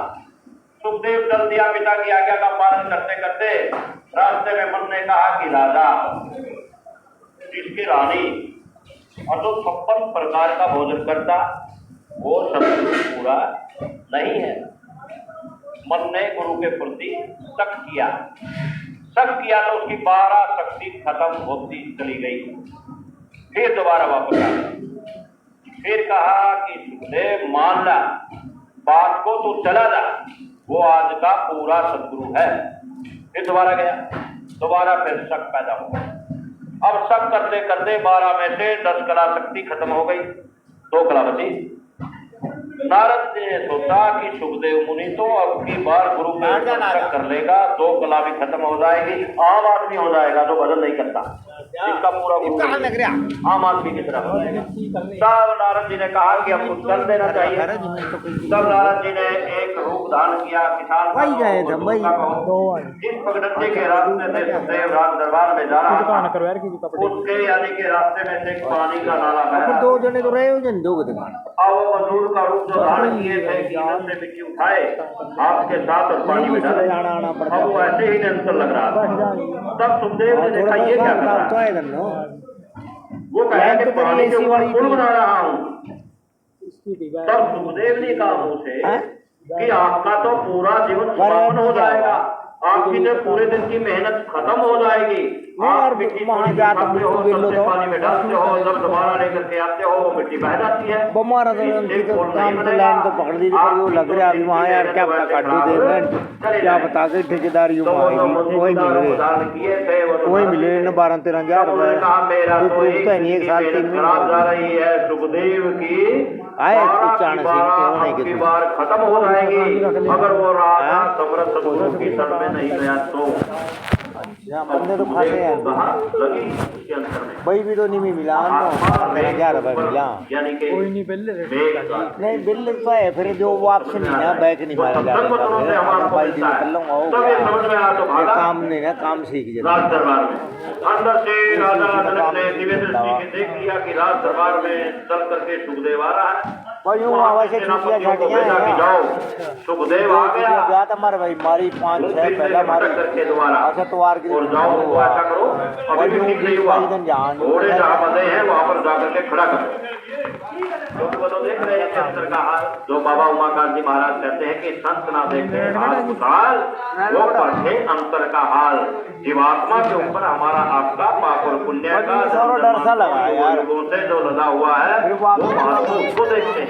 सुखदेव चल दिया पिता की आज्ञा का पालन करते करते। रास्ते में मन ने कहा कि राजा जिसकी रानी और जो 56 प्रकार का भोजन करता वो सब पूरा नहीं है। मन ने गुरु के प्रति शक किया तो उसकी 12 शक्ति खत्म होती चली गई। फिर दोबारा वापस आ गया, फिर कहा कि सुखदेव मान ला बात को, तू चला जा, वो आज का पूरा सदगुरु है। फिर दोबारा गया, दोबारा फिर शक पैदा हुआ। अब शक करते करते 12 में से 10 कला शक्ति खत्म हो गई, 2 कला बची। नारद ने सोचा कि सुखदेव मुनि तो अब की बार गुरु पे शक कर लेगा, 2 कला भी खत्म हो जाएगी, आम आदमी हो जाएगा जो भजन नहीं करता। इसका पूरा आम आदमी की तरफ। तब नारद जी ने कहा कि हमको कर देना चाहिए। तब नारद जी ने एक रूप धारण किया, किसान इस पगडंडी के रास्ते से सुखदेव राज दरबार में जा रहा था। उसके यानी के रास्ते में से पानी का नाला बह रहा। दो जने तो रहे हो जन दो अब वो मजदूर का रूप जो धारण किए थे कि इधर से मिट्टी उठाए आपके साथ और पानी में डाले। अब वो ऐसे ही निरंतर लग रहा था। तब सुखदेव ने देखा ये क्या कर रहा है। वो कहा कि पानी के ऊपर पुल बना रहा हूँ। तब सुखदेव ने कहा मुझसे कि आपका तो पूरा जीवन समापन हो जाएगा, आपकी जो पूरे दिन की मेहनत खत्म हो जाएगी। आप मिट्टी खाते हो, सबसे पानी में डालते हो, जब दोबारा लेकर के आते हो वो मिट्टी बह जाती है। बमारा तो काम तो लाइन तो पकड़ दी पर वो लग रहा अभी वहाँ यार क्या पता काटू दे रहे क्या बता के ठेकेदार यूँ आएगी वही मिले न 12-13 हज़ार रुपए नहीं एक साल 3 खराब जा रही है। सुखदेव की आए चाणक्य बार खत्म हो जाएगी अगर वो राजा समरथ सदगुरु की शरण में नहीं गया तो। बंदे तो खाते हैं भाई भी तो नहीं मिला 11 रुपए मिला यानी कि नहीं बिल तो है फिर जो वापस नहीं ना बैक नहीं मारा जा रहा भाई दिन कर लूँगा काम नहीं ना काम सीख जाए। राज दरबार में अंदर से राजा जनक ने दिव्य दृष्टि के देख लिया कि राज दरबार में चल करके सुखदेव आ रहा है। सुखदेव आ गया हमारे भाई मारी 5-6 पहला मारी अच्छा तो वार की जाओ ऐसा करो अभी भी ठीक नहीं हुआ, घोड़े जहाँ बंधे हैं वहाँ पर जाकर के खड़ा करो। वो तो देख रहे हैं अंतर का हाल। जो बाबा उमाकांत जी महाराज कहते हैं कि संत ना देखे हाल वो पढ़े अंतर का हाल। जीवात्मा के ऊपर हमारा आपका पाप और पुण्य का डर सा लगा यार से जो लगा हुआ है वो महात्मा उसको देखते हैं,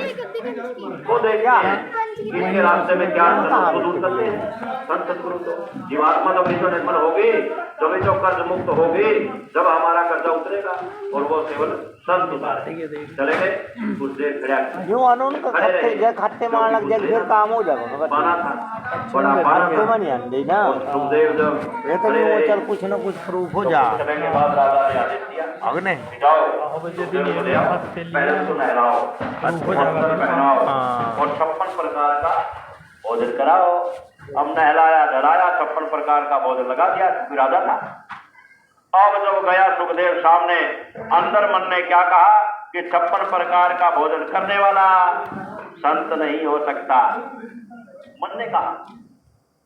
वो देखते हैं इसके रास्ते में क्या दूर करते हैं। संत सतगुरु तो जीवात्मा जब तो निर्मल होगी, जब तो कर्ज मुक्त होगी, जब हमारा कर्जा उतरेगा और वो केवल संत उतारे। चले गए कुछ देर खड़े खाते मान लग जाए फिर काम हो जाएगा पाना था बड़ा पाना ना सुखदेव जब चल कुछ न कुछ प्रूफ हो जा के बाद राजा ने आदेश दिया अगने जाओ पहले तो नहलाओ पहनाओ और 56 प्रकार का भोजन कराओ। हम नहलाया धराया 56 प्रकार का भोजन लगा दिया राजा था। अब जब गया सुखदेव सामने अंदर मन ने क्या कहा कि 56 प्रकार का भोजन करने वाला संत नहीं हो सकता। मन ने कहा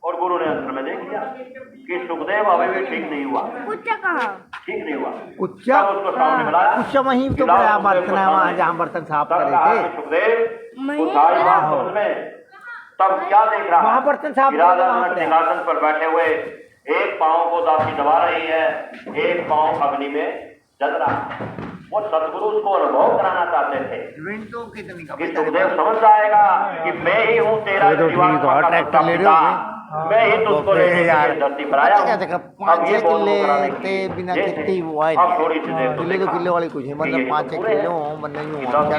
और गुरु ने अंतर में देख लिया कि सुखदेव अभी भी ठीक नहीं हुआ। ठीक नहीं हुआ उसको सामने बुलाया। वहीं तो बड़ा बर्तन है वहाँ जहाँ बर्तन साफ कर रहे थे सुखदेव में तब क्या देख रहा वहाँ बर्तन साफ सिंहासन पर बैठे हुए एक पाँव को दासी दबा रही है, एक पाँव अग्नि में जल रहा। वो सतगुरु उसको अनुभव कराना चाहते थे कि सुखदेव समझ जाएगा कि मैं ही हूँ तेरा मैं ही तुझको धरती पर आया हूँ। अब ये बिना कितनी हुआ है किलो वाली कुछ मतलब 5-6 किलो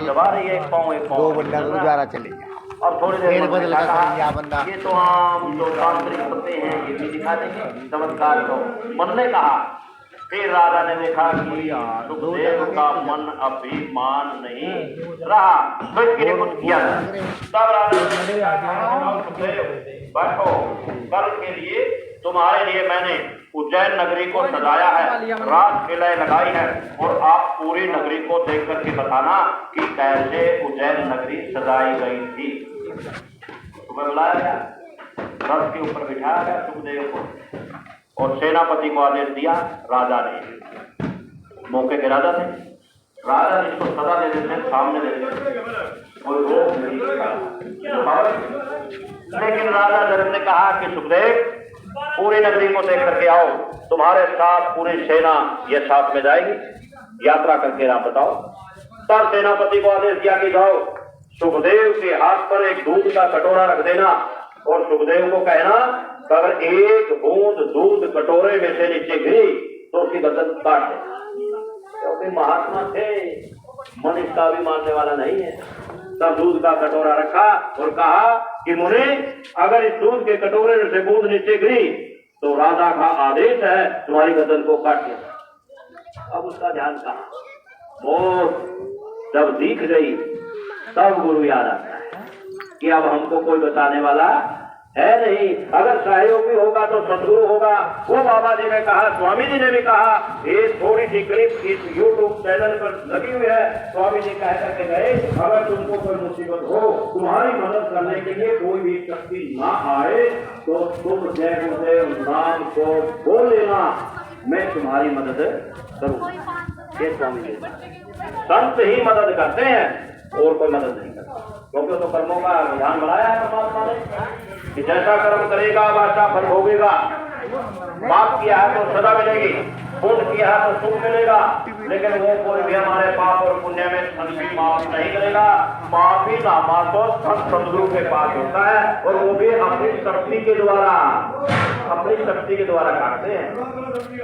दबा रही है, एक पाँव 2 बंदा गुजारा चलेगा। और थोड़ी देर बदल का बंदा ये तो आम जो तांत्रिक होते हैं ये भी दिखा देंगे चमत्कार को। मन ने कहा फिर राजा ने देखा कि सुखदेव का मन अभिमान नहीं रहा तो इसके लिए कुछ किया। तब राजा बैठो कल के लिए तुम्हारे लिए मैंने उज्जैन नगरी को सजाया है, रात किले लगाई है और आप पूरी नगरी को देख करके बताना कि कैसे उज्जैन नगरी सजाई गई थी। तुम्हें बुलाया गया, रथ के ऊपर बिठाया गया सुखदेव को और सेनापति को आदेश दिया। राजा ने मौके के राजा थे, राजा ने इसको सजा दे देते सामने दे देते और लेकिन राजा जनक ने कहा कि सुखदेव पूरी नगरी को देख करके आओ, तुम्हारे साथ पूरी सेना ये साथ में जाएगी, यात्रा करके आप बताओ। तब सेनापति को आदेश दिया कि जाओ सुखदेव के हाथ पर एक दूध का कटोरा रख देना और सुखदेव को कहना अगर एक बूंद दूध कटोरे में से नीचे गिरी तो उसकी गर्दन काट दे। क्योंकि महात्मा थे, मन इसका भी मानने वाला नहीं है। तब दूध का कटोरा रखा और कहा कि मुने अगर इस दूध के कटोरे से बूंद नीचे गिरी तो राजा का आदेश है तुम्हारी गर्दन को काट दिया। अब उसका ध्यान कहाँ। मौत जब दिख गई तब गुरु याद आता है कि अब हमको कोई बताने वाला है नहीं। अगर सहयोगी होगा तो सदगुरु होगा। वो बाबा जी ने कहा, स्वामी जी ने भी कहा, ये थोड़ी सी क्लिप इस YouTube चैनल पर लगी हुई है। स्वामी जी कह करके गए, अगर तुमको कोई मुसीबत हो, तुम्हारी मदद करने के लिए कोई भी शक्ति ना आए तो तुम जय गुरुदेव नाम को बोल लेना, मैं तुम्हारी मदद करूँ। ये स्वामी जी संत ही मदद करते हैं और कोई मदद नहीं करता, क्योंकि तो कर्मों का विधान बनाया है परमात्मा ने कि जैसा कर्म करेगा वैसा फल भोगेगा। पाप किया है तो सदा मिलेगी, पुण्य किया है तो सुख मिलेगा, लेकिन वो कोई भी हमारे पाप और पुण्य में संधि माफ नहीं करेगा। पापी नामा तो सदगुरु के पास होता है और वो भी अपनी शक्ति के द्वारा काटते हैं।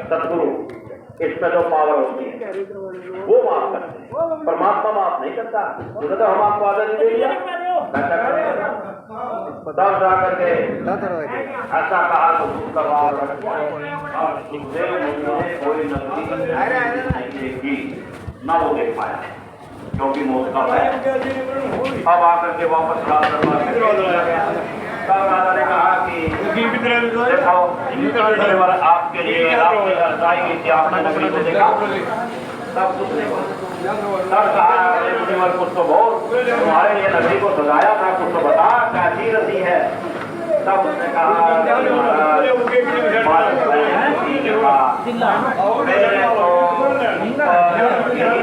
सदगुरु इसमें जो पावर होती है वो माफ करते हैं, परमात्मा माफ नहीं करता। तो हम आपको आदर दे दिया, तब जा करके ऐसा कहा तो कोई नजदीकी न वो देख पाया क्योंकि मौत का है। अब आकर के वापस तब राजा ने कहा कि देखो आपके लिए आपने नगरी को देखा, सब कुछ देखो। तब कहा कुछ तो बहुत तुम्हारे लिए नगरी को सजाया था, कुछ तो बता कैसी रसी है। तब उसने कहा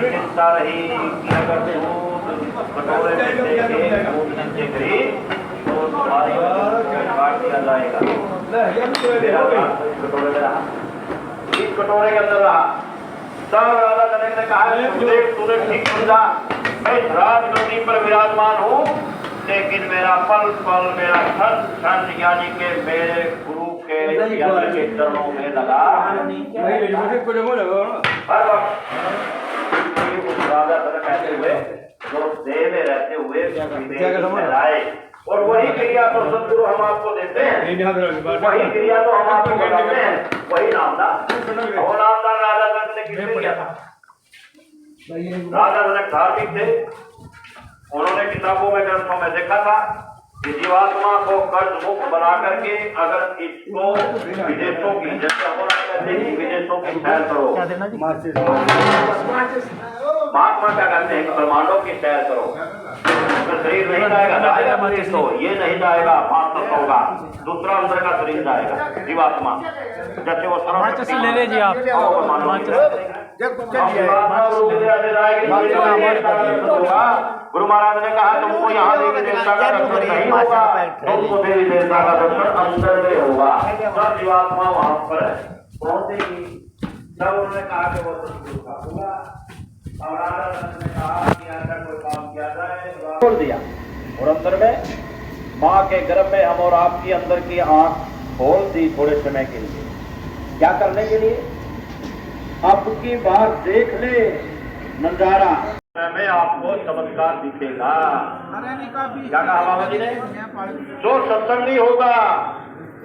चिंता रही कि अगर कटोरे तो तुम्हारी काट दिया जाएगा। कटोरे में रहा, इस कटोरे के अंदर रहा। तब राजा जनक ने कहा, तूने ठीक समझा, मैं राजगद्दी पर विराजमान हूँ, लेकिन मेरा पल पल मेरा क्षण क्षण यानी के मेरे गुरु के यंत्र के चरणों में लगा। हर वक्त राजा जनक ऐसे हुए जो देह में रहते हुए लाए, और वही क्रिया तो सदगुरु हम आपको देते हैं, वही क्रिया तो हम आपको बताते हैं, वही नामदान। वो नामदान राजा जनक ने किसने किया था? राजा जनक धार्मिक थे, उन्होंने किताबों में ग्रंथों में देखा था कि जीवात्मा को कर्ज मुक्त बना करके अगर इसको विदेशों की, जैसे हम कहते हैं विदेशों की सैर करो, महात्मा क्या कहते हैं ब्रह्मांडों की सैर करो, तो शरीर नहीं जाएगा, जाएगा मरीज तो ये नहीं जाएगा, 5 तत्व होगा, दूसरा अंदर का शरीर जाएगा जीवात्मा। जैसे वो सर्वशक्ति ले लीजिए आप, गुरु महाराज ने कहा तुमको यहाँ देवी देवता का दर्शन नहीं होगा, तुमको देवी देवता का दर्शन अंदर में होगा। सब जीवात्मा वहां पर पहुंचेगी। तब उन्होंने कहा कि वो सदगुरु का होगा। और राजा ने कहा कि ऐसा कोई काम किया जाए, खोल दिया और अंदर में माँ के गर्भ में हम और आपकी अंदर की आंख खोल दी थोड़े समय के लिए। क्या करने के लिए? अब की बात देख ले नजारा में आपको चमत्कार दिखेगा। क्या कहा बाबा जी ने? जो सत्संगी होगा,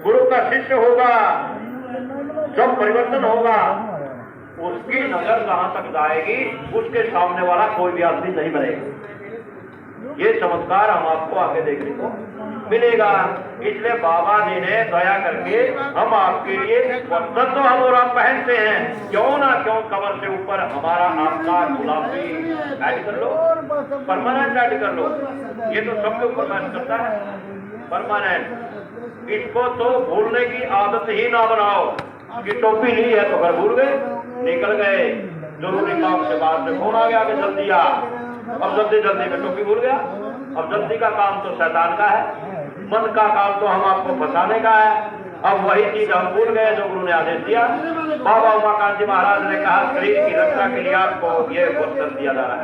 गुरु का शिष्य होगा, जब परिवर्तन होगा, उसकी नजर कहां तक जाएगी, उसके सामने वाला कोई भी आदमी नहीं बनेगा। ये चमत्कार हम आपको आगे देखने को मिलेगा। इसलिए बाबा जी ने दया करके हम आपके लिए वस्त्र तो हम और आप पहनते हैं, क्यों ना क्यों कमर से ऊपर हमारा आपका गुलाबी ऐड कर लो, परमानेंट ऐड कर लो। ये तो सबके ऊपर मैच करता है परमानेंट। इसको तो भूलने की आदत ही ना बनाओ कि टोपी ली है तो घर भूल गए, निकल गए, जरूरी काम से बाहर से फोन आ गया कि जल्दी आ, अब जल्दी में टोपी भूल गया। अब जल्दी का काम तो शैतान का है, मन का काम तो हम आपको फंसाने का है। अब वही चीज हम भूल गए जो गुरु ने आदेश दिया। बाबा उमाकांत जी महाराज ने कहा शरीर की रक्षा के लिए आपको ये वस्त्र दिया जा रहा है।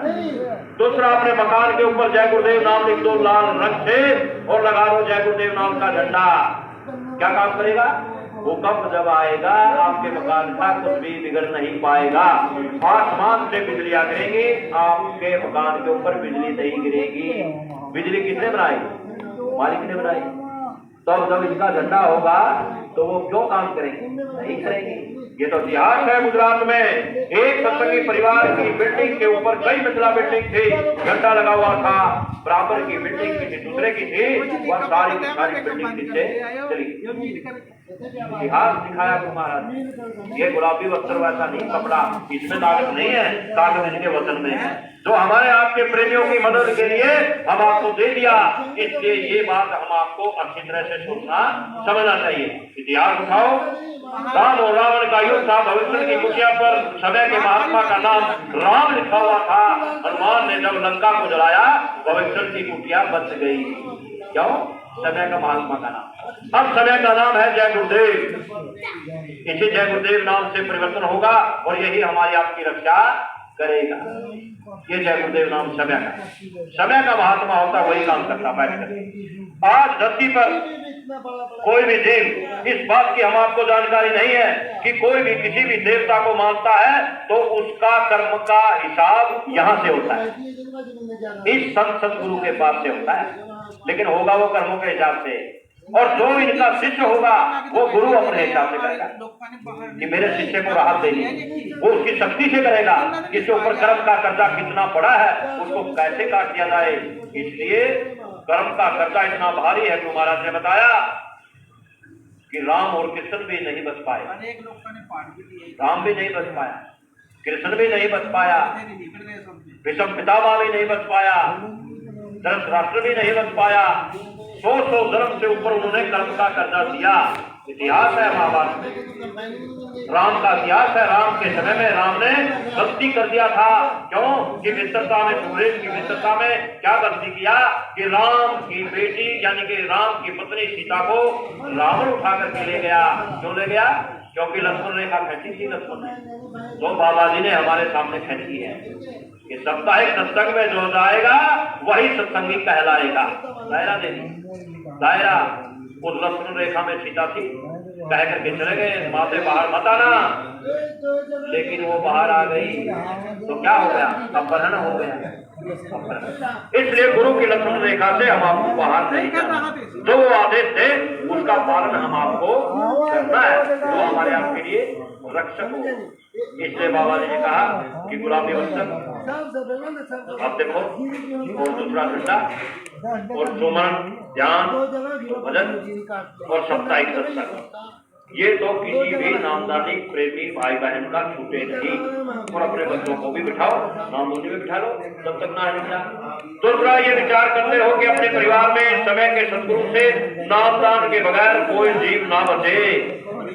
दूसरा, अपने मकान के ऊपर जय गुरुदेव नाम लिख दो लाल रंग से और लगा दो जय गुरुदेव नाम का झंडा। क्या काम करेगा? भूकंप जब आएगा आपके मकान का कुछ भी बिगड़ नहीं पाएगा। आसमान से बिजलियां गिरेंगी, आपके मकान के ऊपर बिजली नहीं गिरेगी। बिजली किसने बनाई? मालिक ने बनाई। तो जब इसका झंडा होगा तो वो क्यों काम करेंगे? नहीं करेंगे। ये तो इतिहास है। गुजरात में एक सत्संगी परिवार की बिल्डिंग के ऊपर कई मंजिला बिल्डिंग थी, झंडा लगा हुआ था, बराबर की बिल्डिंग किसी दूसरे की थी, वह सारी की सारी बिल्डिंग नीचे चली। इतिहास दिखाया गुरु महाराज। ये गुलाबी वस्त्र वैसा नहीं कपड़ा, इसमें ताकत नहीं है, ताकत इनके वचन में है, जो हमारे आपके प्रेमियों की मदद के लिए हम आपको दे दिया। इसलिए ये बात हम आपको अच्छी तरह से सोचना समझना चाहिए। इतिहास उठाओ, राम और रावण का युद्ध था, भविष्य की कुटिया पर समय के महात्मा का नाम राम लिखा हुआ था। हनुमान ने जब लंका को जलाया, भविष्य की कुटिया बच गई। क्यों? समय का महात्मा का नाम। अब समय का नाम है जय गुरुदेव। इसी जय गुरुदेव नाम से परिवर्तन होगा और यही हमारी आपकी रक्षा करेगा। ये जय गुरुदेव नाम समय का महात्मा होता, वही काम करता बैठ कर। आज धरती पर कोई भी देव, इस बात की हम आपको जानकारी नहीं है कि कोई भी किसी भी देवता को मानता है तो उसका कर्म का हिसाब यहाँ से होता है, इस संत सदगुरु के पास से होता है, लेकिन होगा वो कर्मों के हिसाब से। और जो इनका शिष्य होगा वो गुरु अपने हिसाब से करेगा कि मेरे शिष्य को राहत देनी, वो उसकी शक्ति से करेगा। जिसके ऊपर कर्म का कर्जा कितना पड़ा है उसको कैसे काट दिया जाए। इसलिए कर्म का कर्जा इतना भारी है। गुरु महाराज ने बताया कि राम और कृष्ण भी नहीं बच पाए, राम भी नहीं बच पाया, कृष्ण भी नहीं बच पाया, विषम पितामह भी नहीं बच पाया, धृतराष्ट्र भी नहीं बच पाया। 100 जन्म से ऊपर उन्होंने कर्म का कर्जा दिया। इतिहास है महाभारत में, राम का इतिहास है। राम के समय में राम ने गलती कर दिया था। क्यों? कि मित्रता में, सूरज की मित्रता में क्या गलती किया कि राम की बेटी यानी कि राम की पत्नी सीता को रावण उठा करके ले गया। क्यों ले गया? क्योंकि लक्ष्मण रेखा खींची थी। लक्ष्मण ने तो बाबा जी ने हमारे सामने खींची है कि साप्ताहिक सत्संग में जो जाएगा वही सत्संगी कहलाएगा। दायरा दे दी, दायरा उस लक्ष्मण रेखा में सीता थी, कह करके चले गए माँ से बाहर मत आना, लेकिन वो बाहर आ गई तो क्या हो गया? अपहरण हो गया। इसलिए गुरु की लक्ष्मण रेखा से हम आपको बाहर नहीं करना, जो वो आदेश थे उसका पालन हम आपको करना है, जो हमारे आपके लिए रक्षक हो। इसलिए बाबा जी ने कहा कि गुलाबी वस्त्र अब देखो, और दूसरा झंडा और सुमन, ध्यान, भजन और साप्ताहिक सत्संग, ये तो किसी भी नामदानी प्रेमी भाई बहन का छूटे नहीं। और अपने बच्चों को भी बिठाओ, नामदानी में बिठा लो जब तक ना मिला। दूसरा ये विचार करते हो कि अपने परिवार में समय के सदगुरु से नामदान के बगैर कोई जीव ना बचे।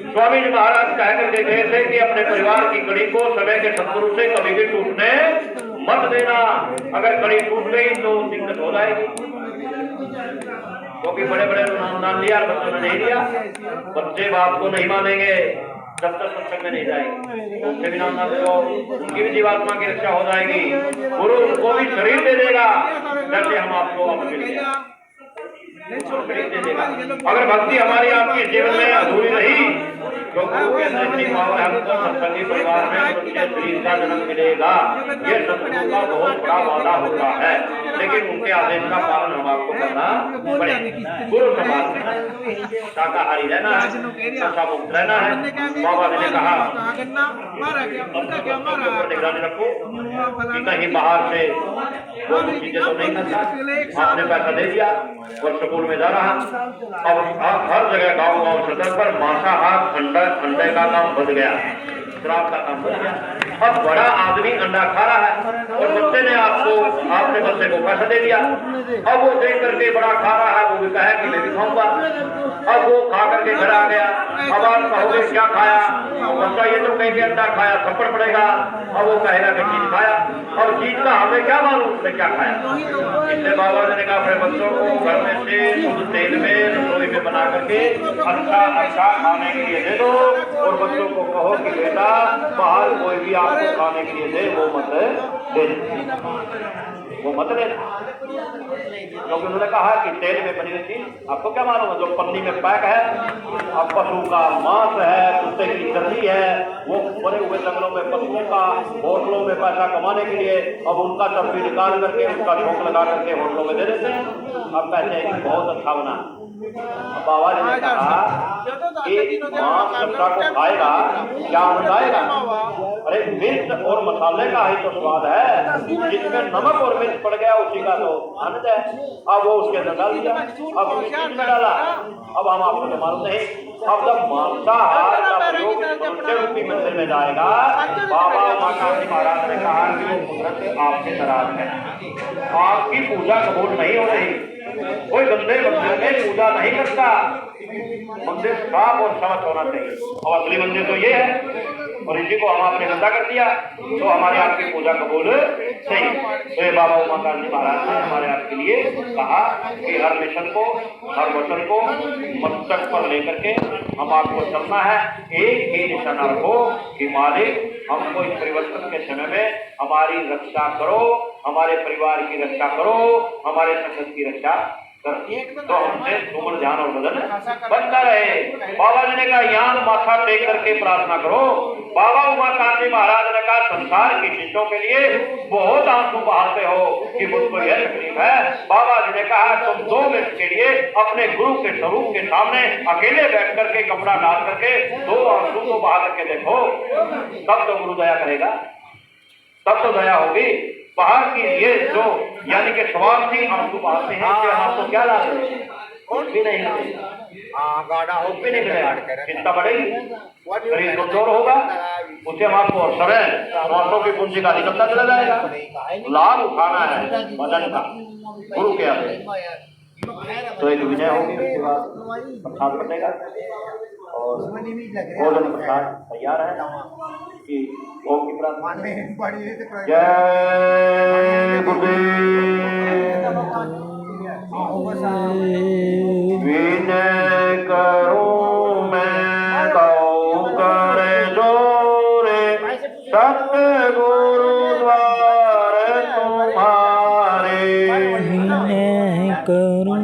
स्वामी जी महाराज कह करके गए थे कि अपने परिवार की कड़ी को समय के सदगुरु से कभी भी टूटने मत देना। अगर कड़ी टूट गई तो दिक्कत हो जाएगी, क्योंकि बड़े बड़े नाम लिया और बच्चों ने नहीं लिया। बच्चे बाप को नहीं मानेंगे जब तक सत्संग में नहीं जाएंगे। उनसे भी नाम लो, उनकी भी जीवात्मा की रक्षा हो जाएगी। गुरु उनको भी शरीर दे देगा जैसे हम आपको शरीर दे देगा। अगर भक्ति हमारी आपकी जीवन में अधूरी रही तो गुरु के दृष्टि हमको सत्संगी परिवार में मनुष्य शरीर का जन्म मिलेगा। ये सत्संग का बहुत बड़ा वादा होता है, लेकिन उनके आदेश का पालन हम आपको करना पड़ेगा। गुरु समाज शाकाहारी रहना है, नशा मुक्त रहना है। बाबा जी ने कहा निगरानी रखो कि कहीं बाहर से कोई चीजें तो नहीं करता। आपने पैसा दे दिया और स्कूल में जा रहा, अब हर जगह गाँव गाँव सदर पर मांसाहार अंडे का काम बन गया, शराब का काम बन गया। अब बड़ा आदमी अंडा खा रहा है और बच्चे ने आपने बच्चे को पैसा दे दिया। अब वो देख करके बड़ा खा रहा है, वो भी कहे कि मैं भी खाऊंगा। अब वो खा करके घर आ गया। अब आप कहोगे क्या खाया? बच्चा ये तो कहेंगे अंडा खाया, थप्पड़ पड़ेगा। अब वो कहेगा कि चीज खाया, और चीज का हमें क्या मालूम उसने क्या खाया। इसलिए बाबा जी ने कहा अपने बच्चों को घर में से शुद्ध तेल में रसोई में बना करके अच्छा खाने के लिए दे दो, और बच्चों को कहो कि बेटा बाहर कोई भी आपको खाने के लिए दे वो मत दे, वो मत लेना। क्योंकि उन्होंने कहा कि तेल में बनी हुई चीज आपको क्या मालूम है, जो पन्नी में पैक है। अब पशु का मांस है, कुत्ते की चर्बी है, वो बड़े हुए जंगलों में पशुओं का होटलों में पैसा कमाने के लिए अब उनका चर्बी निकाल करके उसका झोंक लगा करके होटलों में दे देते हैं। अब कहते हैं कि बहुत अच्छा बना। बाबा जी ने कहा कि मांस कट्टा को खाएगा क्या आनंद आएगा? अरे मिर्च और मसाले का ही तो स्वाद है, जिसमें नमक और मिर्च पड़ गया उसी का तो आनंद है। अब वो उसके अंदर डाल दिया, अब मिर्च में डाला। अब हम आपको तो मालूम नहीं, अब जब मांसाहार का प्रयोग मनुष्य रूपी मंदिर में जाएगा, बाबा उमाकांत महाराज ने कहा कि वो कुदरत आपके नाराज है, आपकी पूजा कबूल नहीं हो रही, कोई गंदे मंदिर में पूजा नहीं करता, मंदिर साफ और समझ होना चाहिए। और असली मंदिर तो ये है, और इसी को हम आपने गंदा कर दिया तो हमारे आपकी पूजा कबूल नहीं। तो ये बाबा उमाकांत महाराज ने हमारे आपके लिए कहा कि हर मिशन को, हर वचन को मस्तक पर लेकर के हम आपको चलना है। एक ही निशाना रखो कि मालिक हमको इस परिवर्तन के समय में हमारी रक्षा करो, हमारे परिवार की रक्षा करो, हमारे संगत की रक्षा करो, तो हमसे उम्र ध्यान और बदन बनता रहे। बाबा जी ने कहा यहाँ माथा टेक करके प्रार्थना करो। बाबा उमाकांत महाराज ने कहा संसार की चीजों के लिए बहुत आंसू बहाते हो कि मुझको यह तकलीफ है। बाबा जी ने कहा तुम 2 मिनट के लिए अपने गुरु के स्वरूप के सामने अकेले बैठ करके कपड़ा डाल करके 2 आंसू को बहा करके देखो, तब तो गुरु दया करेगा, तब तो दया होगी। बाहर की ये जो यानी कि स्वार्थी आंसू बहाते हैं, आपको क्या लाभ है? कुछ भी नहीं, गाढ़ा हो भी नहीं मिलेगा, चिंता बढ़ेगी, शरीर कमजोर होगा, उससे हम आपको समय आंसू की पूंजी का निकलता चला जाएगा। लाभ उठाना है भजन का, गुरु के आगे तो एक विजय होगी, उसके बाद प्रसाद बनेगा और भोजन प्रसाद तैयार है कि ओम की प्रार्थना। जय गुरुदेव विनय करूं मैं गौ कर जोरे, सतगुरु द्वार तुम्हारे। विनय करूं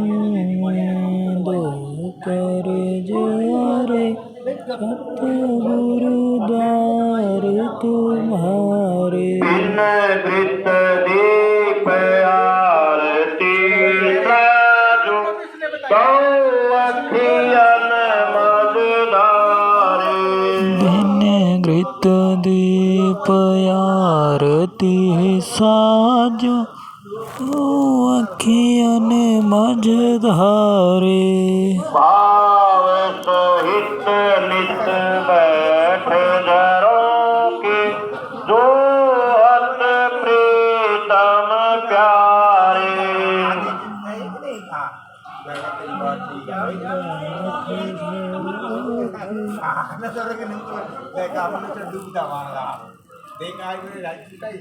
दो कर जोरे, सतगुरु द्वार तुम्हारे। बिन घृत दीप आरती साजो, गौ अखियन मझधारे। बिन घृत दीप आरती साजो, अखियन मझधारे। भाव सहित नित बैठ जरों के, जो हत प्रीतम प्यारे।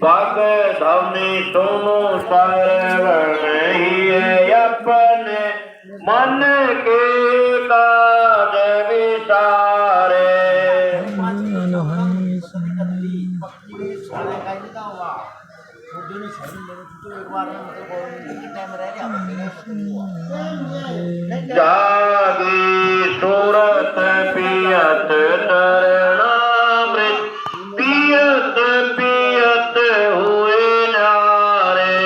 पग धवनी तुम सरवण ही अपने, मन के काज विसारे। जागी सूरत पियत तरणामृत, पियत पियत हुए नारे।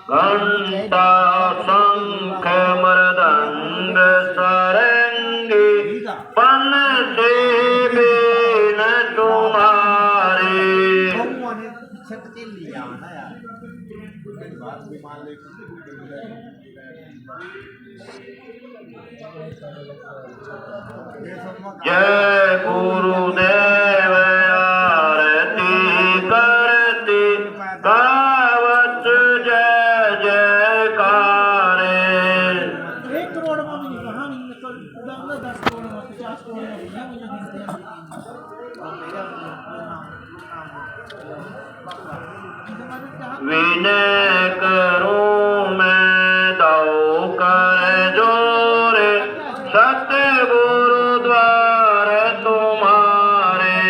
घंटा शंख मृदंग सारंगी, पन से बीन तुम्हारे। जय गुरुदेव आरती करती, गावत जय जयकारे। 1 करोड़ में भी कहानी में तो 10 करोड़ में 50 करोड़ में विनय करूं मैं दो कर जोरे, सतगुरु द्वार तुम्हारे।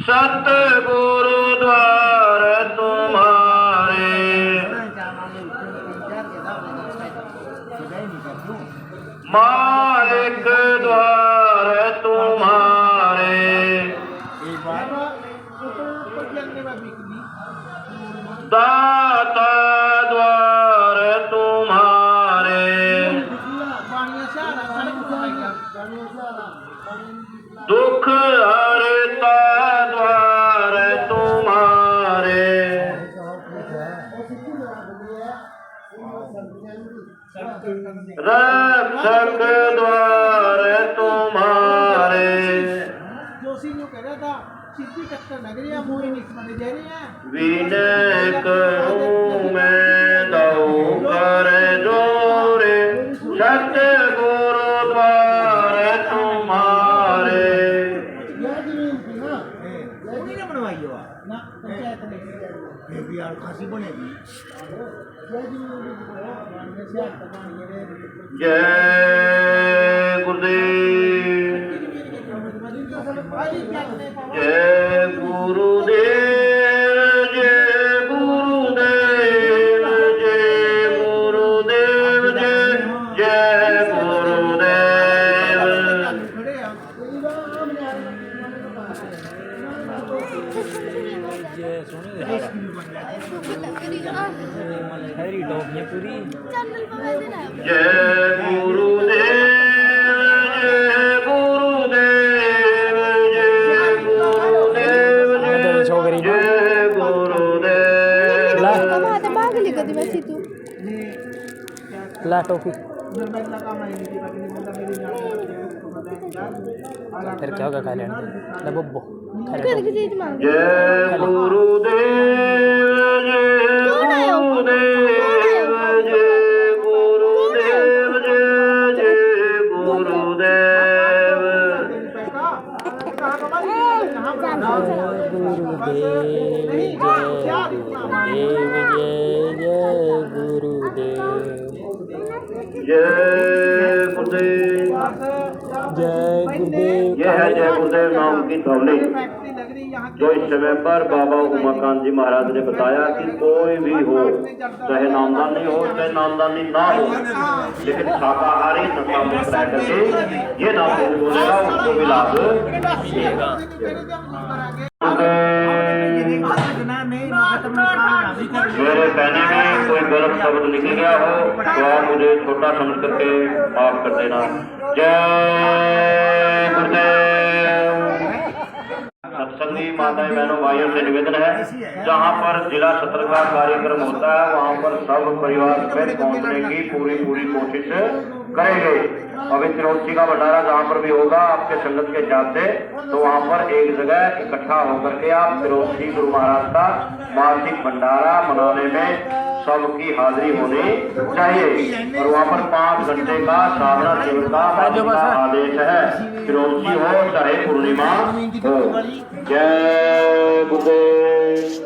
सतगुरु द्वार तुम्हारे। मालिक द्वार तुम्हारे, दाता द्वार तुम्हारे, दुख हरता द्वार तुम्हारे, रक्षक द्वार तुम्हारे। जोशी जो कह रहा था सिद्धि टक्कर लग रही है मोही निकमने जा रही है। विनय करूं मैं दऊ कर जोरे, सतगुरु द्वार तुम्हारे। कोई ना बनवाई हो ना पंचायत ने ये भी यार खासी बनेगी। जय गुरुदेव, जय गुरुदेव, जय गुरुदेव, जय गुरुदेव, जय जय गुरुदेव। हैरी टॉप ये पूरी जय गुरुदेव, जय गुरुदेव, जय गुरुदेव, जय गुरुदेव। ला टोपी फिर क्या होगा खा लेना ला बब्बो जय गुरुदेव, जय गुरुदेव, जय गुरुदेव, जय जय गुरुदेव। जय गुरुदेव, यह है जय गुरुदेव नाम की ध्वनि जो इस समय पर बाबा उमाकांत जी महाराज ने बताया कि कोई भी हो, चाहे नामदानी हो चाहे नामदानी ना हो, लेकिन शाकाहारी नशा मुक्त रह करके ये नाम बोलेगा उसको भी लाभ मिलेगा। मेरे कहने में कोई गलत शब्द निकल गया हो तो आप मुझे छोटा समझ करके माफ कर देना। जय गुरुदेव। सत्संगी माताएं बहनों भाइयों से निवेदन है, जहाँ पर जिला सत्र का कार्यक्रम होता है वहाँ पर सब परिवार समेत पहुँचने की पूरी कोशिश करेंगे। अभी तिरोची का भंडारा जहाँ पर भी होगा आपके संगत के हिसाब से, तो वहाँ पर एक जगह इकट्ठा होकर के आप तिरोची गुरु महाराज का मासिक भंडारा मनाने में सबकी हाजिरी होनी चाहिए। और वहाँ पर 5 घंटे का साधना शिविर का आदेश है, तिरोची हो चाहे पूर्णिमा हो। जय गुरुदेव।